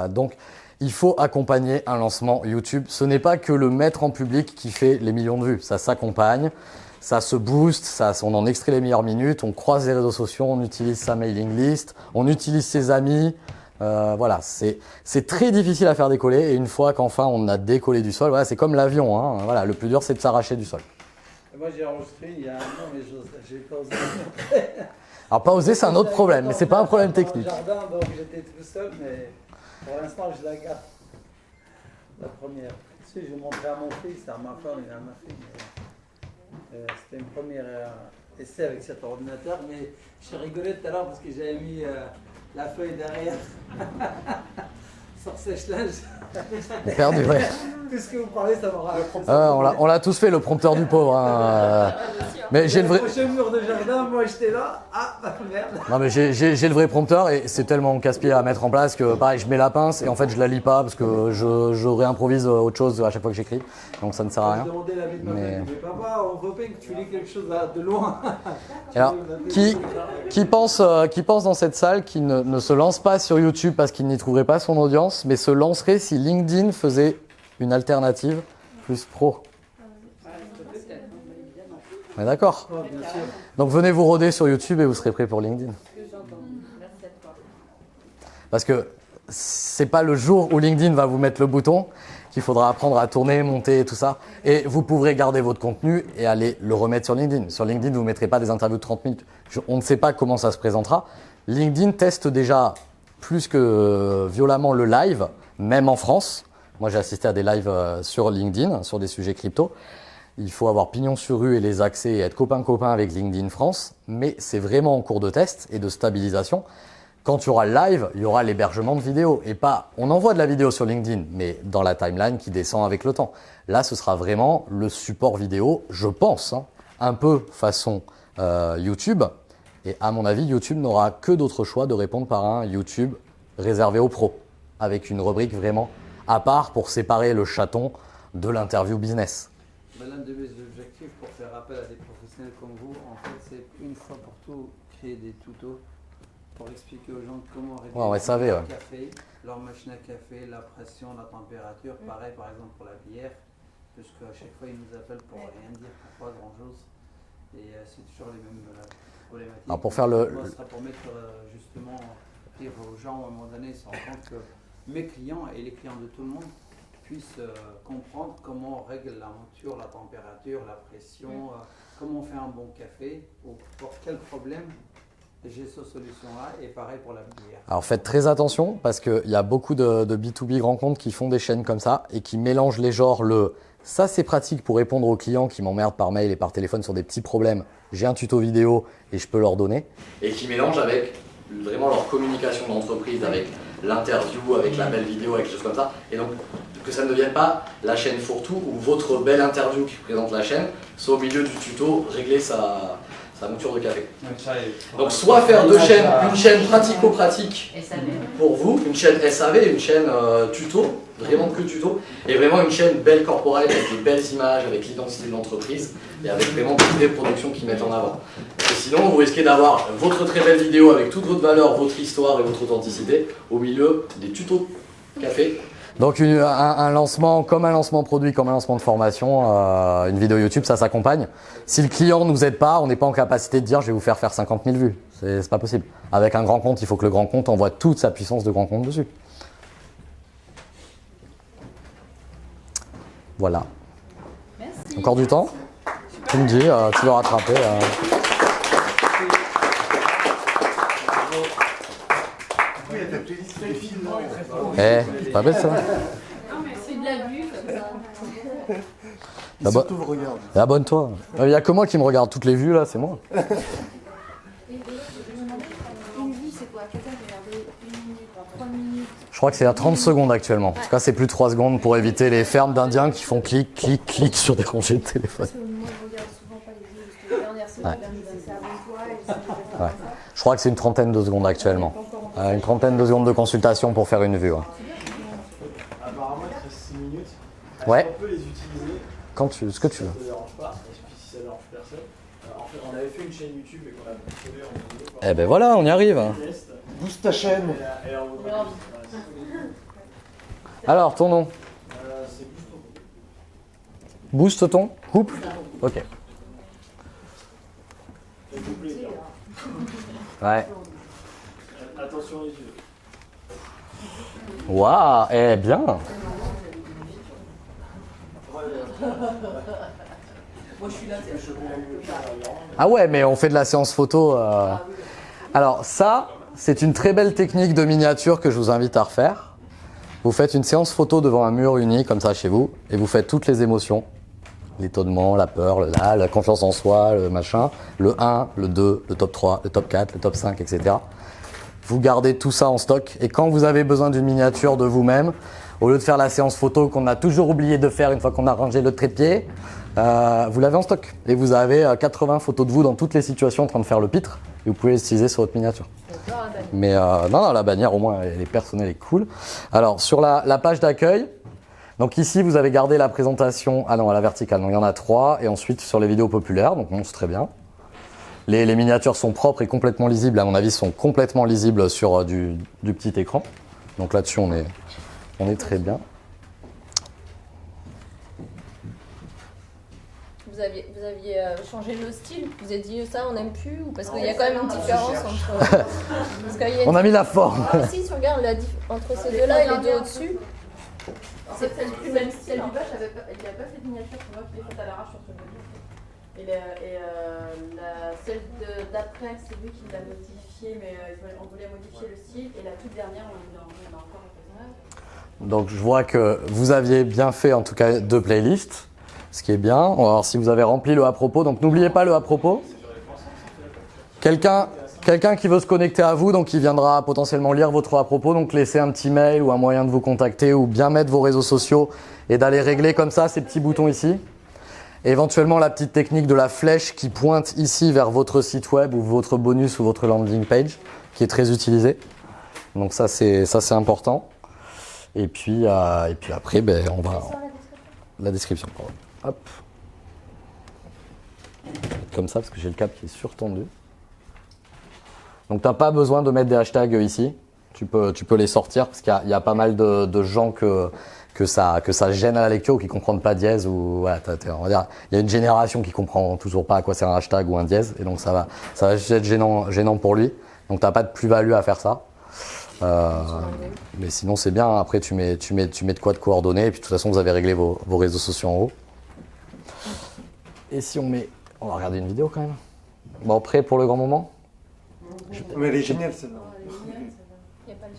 Donc, il faut accompagner un lancement YouTube. Ce n'est pas que le mettre en public qui fait les millions de vues. Ça s'accompagne, ça se booste, on en extrait les meilleures minutes, on croise les réseaux sociaux, on utilise sa mailing list, on utilise ses amis. Voilà, c'est très difficile à faire décoller. Et une fois qu'enfin on a décollé du sol, voilà, c'est comme l'avion. Hein, voilà, le plus dur, c'est de s'arracher du sol.
Moi, j'ai enregistré il y a un an, mais j'ai pas osé.
Alors, pas oser, c'est un autre problème, mais c'est pas un problème technique.
Dans le jardin, donc j'étais tout seul, mais pour l'instant, je la garde. La première. Tu sais, je montrais à mon fils, à ma femme et à ma fille. C'était une première essai avec cet ordinateur, mais j'ai rigolé tout à l'heure parce que j'avais mis la feuille derrière. Sur sèche-linge.
Perdu, ouais.
Tout ce que vous parlez, ça m'aura.
On l'a tous fait, le prompteur du pauvre. Hein. Mais j'ai le vrai.
Prochain mur de jardin, moi j'étais là. Ah, merde.
Non, mais j'ai le vrai prompteur et c'est tellement casse-pied à mettre en place que pareil, je mets la pince et en fait je la lis pas parce que je réimprovise autre chose à chaque fois que j'écris. Donc ça ne sert à rien.
Je demandais l'avis de ma femme, mais papa, on veut bien que tu lis quelque chose de loin.
Alors, qui pense dans cette salle qui ne se lance pas sur YouTube parce qu'il n'y trouverait pas son audience, mais se lancerait si LinkedIn faisait une alternative plus pro? On est d'accord? Donc venez vous roder sur YouTube et vous serez prêt pour LinkedIn. Parce que c'est pas le jour où LinkedIn va vous mettre le bouton qu'il faudra apprendre à tourner, monter et tout ça. Et vous pourrez garder votre contenu et aller le remettre sur LinkedIn. Sur LinkedIn, vous ne mettrez pas des interviews de 30 minutes. On ne sait pas comment ça se présentera. LinkedIn teste déjà plus que violemment le live, même en France. Moi, j'ai assisté à des lives sur LinkedIn, sur des sujets crypto. Il faut avoir pignon sur rue et les accès et être copain-copain avec LinkedIn France. Mais c'est vraiment en cours de test et de stabilisation. Quand il y aura le live, il y aura l'hébergement de vidéos. Et pas, on envoie de la vidéo sur LinkedIn, mais dans la timeline qui descend avec le temps. Là, ce sera vraiment le support vidéo, je pense, hein, un peu façon YouTube. Et à mon avis, YouTube n'aura que d'autres choix de répondre par un YouTube réservé aux pros, avec une rubrique vraiment à part pour séparer le chaton de l'interview business.
L'un de mes objectifs pour faire appel à des professionnels comme vous, en fait, c'est une fois pour tout créer des tutos pour expliquer aux gens comment régler leur café, leur machine à café, la pression, la température. Pareil, par exemple, pour la bière, parce qu'à chaque fois, ils nous appellent pour rien dire, pour pas grand-chose. Et c'est toujours les mêmes problématiques.
Alors pour faire le...
Moi, ce sera pour mettre justement, dire aux gens, à un moment donné, se rendre compte que mes clients et les clients de tout le monde puissent comprendre comment on règle la monture, la température, la pression, comment on fait un bon café, ou pour quel problème j'ai cette solution-là, et pareil pour la bière.
Alors faites très attention parce qu'il y a beaucoup de B2B grands comptes qui font des chaînes comme ça et qui mélangent les genres. Ça c'est pratique pour répondre aux clients qui m'emmerdent par mail et par téléphone sur des petits problèmes. J'ai un tuto vidéo et je peux leur donner. Et qui mélangent avec vraiment leur communication d'entreprise, avec l'interview, avec la belle vidéo, avec des choses comme ça. Et donc que ça ne devienne pas la chaîne fourre-tout où votre belle interview qui présente la chaîne soit au milieu du tuto régler sa mouture de café. Donc soit faire deux chaînes, une chaîne pratico-pratique pour vous, une chaîne SAV, une chaîne tuto, vraiment que tuto, et vraiment une chaîne belle corporate avec des belles images, avec l'identité de l'entreprise et avec vraiment toutes les productions qui mettent en avant. Et sinon, vous risquez d'avoir votre très belle vidéo avec toute votre valeur, votre histoire et votre authenticité au milieu des tutos café. Donc un lancement, comme un lancement produit, comme un lancement de formation, une vidéo YouTube, ça s'accompagne. Si le client ne nous aide pas, on n'est pas en capacité de dire je vais vous faire 50 000 vues. C'est pas possible. Avec un grand compte, il faut que le grand compte envoie toute sa puissance de grand compte dessus. Voilà.
Merci.
Encore du temps? Tu me dis, tu veux rattraper. Pas bête ça.
Non, mais c'est de la vue comme ça.
Surtout vous regarde.
Abonne-toi. Il n'y a que moi qui me regarde toutes les vues là, c'est moi.
Une vue, c'est quoi? Quelqu'un qui regarde 1 minute, 3 minutes.
Je crois que c'est à 30 secondes actuellement. En tout cas, c'est plus de 3 secondes pour éviter les fermes d'Indiens qui font clic, clic, clic sur des rangées de téléphone.
Parce que moi, je regarde souvent pas les vues, parce que la dernière semaine, c'est avec toi et c'est
Ouais. Je crois que c'est une trentaine de secondes actuellement. Une trentaine de secondes de consultation pour faire une vue. Ouais.
Apparemment, il reste 6 minutes.
Ouais.
On peut les utiliser.
Ce que tu veux.
Ça te dérange pas, et puis si ça dérange personne. En fait, on avait fait une chaîne YouTube et qu'on a contrôlé en vidéo.
Eh ben voilà, on y arrive.
Booste ta chaîne.
Et alors,
Alors, ton nom?
c'est Boost.
Boost ton couple? Ok. Ouais.
Attention les yeux.
Waouh, eh bien.
Moi je suis là,
Ah ouais, mais on fait de la séance photo. Alors ça, c'est une très belle technique de miniature que je vous invite à refaire. Vous faites une séance photo devant un mur uni comme ça chez vous et vous faites toutes les émotions. L'étonnement, la peur, la confiance en soi, le machin, le 1, le 2, le top 3, le top 4, le top 5, etc. Vous gardez tout ça en stock et quand vous avez besoin d'une miniature de vous-même, au lieu de faire la séance photo qu'on a toujours oublié de faire une fois qu'on a rangé le trépied, vous l'avez en stock. Et vous avez 80 photos de vous dans toutes les situations en train de faire le pitre et vous pouvez les utiliser sur votre miniature. Mais non, la bannière au moins elle est personnelle et cool. Alors sur la page d'accueil, donc ici vous avez gardé la présentation à la verticale, donc il y en a 3 et ensuite sur les vidéos populaires, donc c'est très bien. Les miniatures sont propres et complètement lisibles, à mon avis sont complètement lisibles sur du petit écran. Donc là-dessus on est très bien.
Vous aviez changé le style, vous avez dit ça on n'aime plus ou parce qu'il y a quand même une différence entre. Parce qu'il y a
On a mis la forme.
Ah, si on regarde entre ces deux-là et les deux au-dessus.
En fait, celle du bâche, il n'a pas fait de miniature, c'est moi qui l'ai faite à l'arrache sur ce module. Et celle d'après, c'est lui qui l'a modifié, mais on voulait modifier le style. Et la toute dernière, on a encore un peu.
Donc je vois que vous aviez bien fait en tout cas 2 playlists, ce qui est bien. On va voir si vous avez rempli le à propos. Donc n'oubliez pas le à propos. Quelqu'un qui veut se connecter à vous, donc il viendra potentiellement lire votre à propos, donc laissez un petit mail ou un moyen de vous contacter ou bien mettre vos réseaux sociaux et d'aller régler comme ça ces petits boutons ici. Et éventuellement la petite technique de la flèche qui pointe ici vers votre site web ou votre bonus ou votre landing page qui est très utilisée. Donc ça c'est important. Et puis après on va la description. Hop. Comme ça parce que j'ai le câble qui est surtendu. Donc tu n'as pas besoin de mettre des hashtags ici. Tu peux les sortir parce qu'il y a pas mal de gens que ça gêne à la lecture ou qui ne comprennent pas dièse ou voilà, on va dire il y a une génération qui comprend toujours pas à quoi c'est un hashtag ou un dièse et donc ça va juste être gênant pour lui. Donc tu n'as pas de plus-value à faire ça. Mais sinon c'est bien. Après tu mets de quoi de coordonnées et puis de toute façon vous avez réglé vos réseaux sociaux en haut. Et si on va regarder une vidéo quand même. Bon, prêt pour le grand moment?
Mais elle est géniale celle-là.
Il n'y a pas le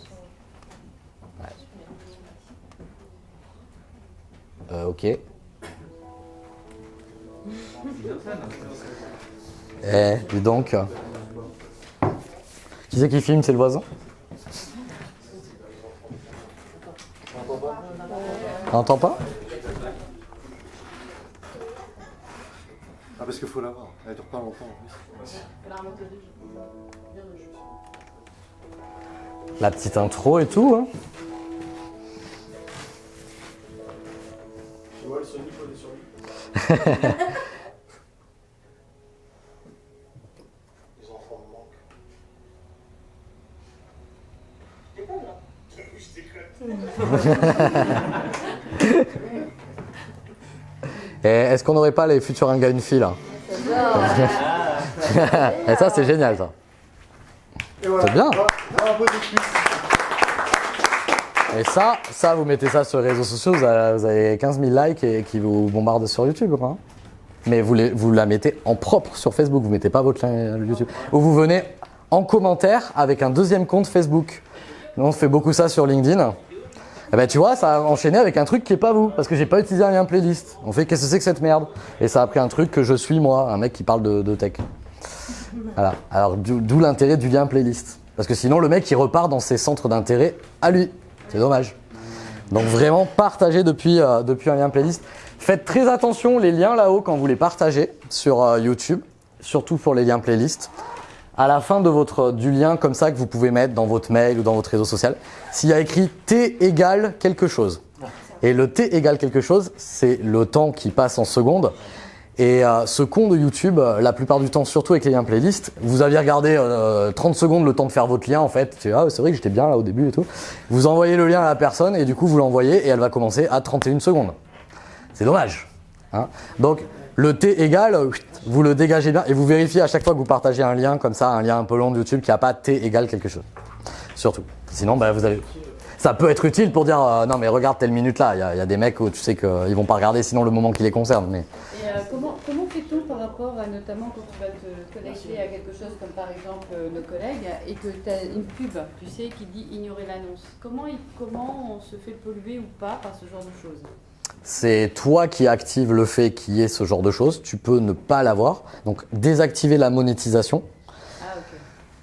son.
Ok. Dis donc. Qui c'est qui filme? C'est le voisin? On n'entend pas?
Ah parce qu'il faut l'avoir, elle dure pas longtemps en plus.
La petite intro et tout, hein.
Tu vois le Sony collé sur lui. Les enfants me manquent. T'es pas là. Je déconne.
Et est-ce qu'on n'aurait pas les Futuring une fille là? Et ça c'est génial ça.
Voilà.
C'est bien.
Bravo,
Et ça vous mettez ça sur les réseaux sociaux, vous avez 15 000 likes et qui vous bombardent sur YouTube. Hein. Mais vous la mettez en propre sur Facebook, vous mettez pas votre lien YouTube. Ou vous venez en commentaire avec un deuxième compte Facebook. Nous on fait beaucoup ça sur LinkedIn. Et ben tu vois, ça a enchaîné avec un truc qui est pas vous, parce que j'ai pas utilisé un lien playlist. On fait qu'est-ce que c'est que cette merde? Et ça a pris un truc que je suis moi, un mec qui parle de tech. Voilà. Alors d'où l'intérêt du lien playlist. Parce que sinon le mec il repart dans ses centres d'intérêt à lui. C'est dommage. Donc vraiment partagez depuis un lien playlist. Faites très attention les liens là-haut quand vous les partagez sur YouTube, surtout pour les liens playlist. À la fin du lien comme ça que vous pouvez mettre dans votre mail ou dans votre réseau social, s'il y a écrit T égale quelque chose. Et le t égale quelque chose, c'est le temps qui passe en secondes. Et ce con de YouTube, la plupart du temps, surtout avec les liens playlist, vous aviez regardé 30 secondes le temps de faire votre lien en fait. C'est c'est vrai que j'étais bien là au début et tout. Vous envoyez le lien à la personne et du coup vous l'envoyez et elle va commencer à 31 secondes. C'est dommage. Hein. Donc le t égale, vous le dégagez bien et vous vérifiez à chaque fois que vous partagez un lien comme ça, un lien un peu long de YouTube qui n'a pas t égale quelque chose. Surtout. Sinon, vous avez... Ça peut être utile pour dire non mais regarde telle minute là, il y a des mecs où tu sais qu'ils vont pas regarder sinon le moment qui les concerne. Mais...
Et comment fait-on par rapport à notamment quand tu vas te connecter à quelque chose comme par exemple nos collègues et que tu as une pub, tu sais, qui dit ignorer l'annonce. Comment on se fait polluer ou pas par ce genre de choses?
C'est toi qui active le fait qu'il y ait ce genre de choses, tu peux ne pas l'avoir. Donc désactiver la monétisation.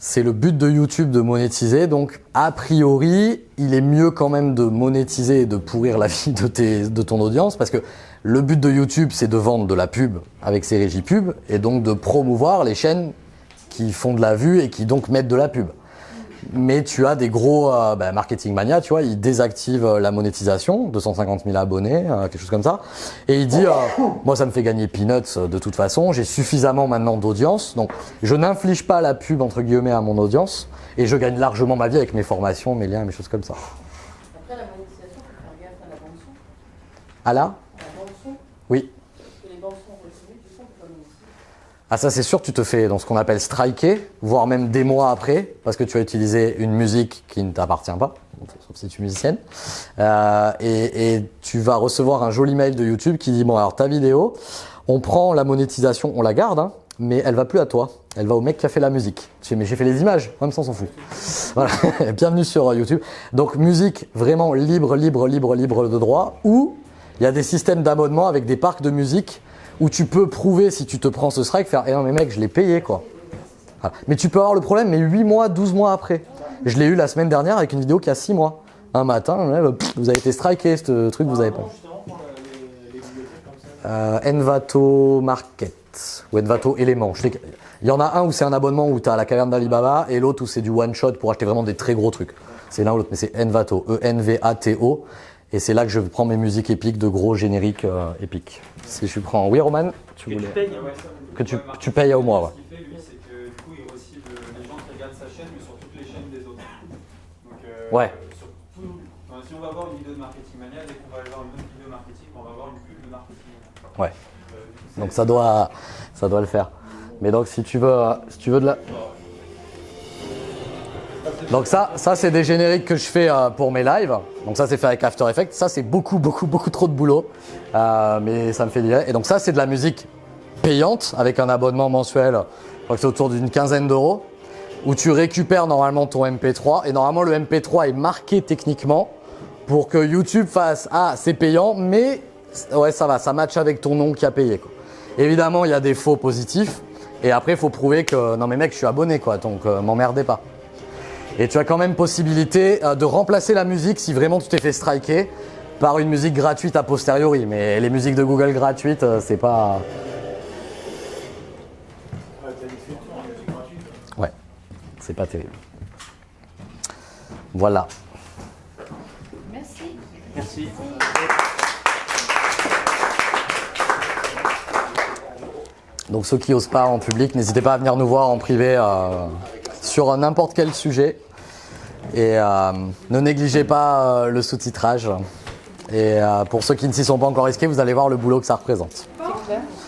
C'est le but de YouTube de monétiser, donc a priori, il est mieux quand même de monétiser et de pourrir la vie de ton audience parce que le but de YouTube, c'est de vendre de la pub avec ses régies pub et donc de promouvoir les chaînes qui font de la vue et qui donc mettent de la pub. Mais tu as des gros marketing mania, tu vois, il désactive la monétisation, 250 000 abonnés, quelque chose comme ça. Et il dit, moi ça me fait gagner peanuts de toute façon, j'ai suffisamment maintenant d'audience, donc je n'inflige pas la pub entre guillemets à mon audience et je gagne largement ma vie avec mes formations, mes liens, mes choses comme ça.
Après la monétisation, il faut faire gaffe à la bande son.
À la
La bande son.
Oui.
Parce que les bandes son reçues, du son, on peut pas monétiser.
Ah ça c'est sûr, tu te fais dans ce qu'on appelle striker, voire même des mois après, parce que tu as utilisé une musique qui ne t'appartient pas, sauf si tu es musicienne, et tu vas recevoir un joli mail de YouTube qui dit bon alors ta vidéo, on prend la monétisation, on la garde, hein, mais elle va plus à toi, elle va au mec qui a fait la musique. Tu sais mais j'ai fait les images, même ça on s'en fout. Voilà, bienvenue sur YouTube. Donc musique vraiment libre de droit, ou il y a des systèmes d'abonnement avec des parcs de musique où tu peux prouver si tu te prends ce strike, faire non mais mec je l'ai payé quoi. Voilà. Mais tu peux avoir le problème mais 8 mois, 12 mois après. Je l'ai eu la semaine dernière avec une vidéo qui a 6 mois. Un matin, vous avez été striké ce truc, vous avez pas. Envato Market ou Envato Element. Il y en a un où c'est un abonnement où tu as la caverne d'Alibaba et l'autre où c'est du one shot pour acheter vraiment des très gros trucs. C'est l'un ou l'autre mais c'est Envato, E-N-V-A-T-O. Et c'est là que je prends mes musiques épiques de gros génériques épiques. Si je prends... Oui, Roman, tu voulais... Que tu payes au mois, ouais.
Ce qu'il fait, lui, c'est que du coup, il reçoit les gens qui regardent sa chaîne, mais sur toutes les chaînes des autres. Donc,
ouais.
Si on va voir une vidéo de Marketing Mania, dès qu'on va aller voir une autre vidéo marketing, on va voir une pub de Marketing Mania.
Ouais. Donc ça doit le faire. Mais donc si tu veux de la... Donc ça c'est des génériques que je fais pour mes lives. Donc ça c'est fait avec After Effects. Ça c'est beaucoup trop de boulot, mais ça me fait dire. Et donc ça c'est de la musique payante avec un abonnement mensuel. Je crois que c'est autour d'une quinzaine d'euros, où tu récupères normalement ton MP3 et normalement le MP3 est marqué techniquement pour que YouTube fasse c'est payant, mais ouais ça va, ça match avec ton nom qui a payé quoi. Évidemment il y a des faux positifs et après il faut prouver que non mais mec je suis abonné quoi, donc m'emmerdez pas. Et tu as quand même possibilité de remplacer la musique si vraiment tu t'es fait striker par une musique gratuite a posteriori. Mais les musiques de Google gratuites, c'est pas... Ouais, c'est pas terrible. Voilà.
Merci.
Merci.
Donc ceux qui n'osent pas en public, n'hésitez pas à venir nous voir en privé sur n'importe quel sujet. Et ne négligez pas le sous-titrage. Et pour ceux qui ne s'y sont pas encore risqués, vous allez voir le boulot que ça représente.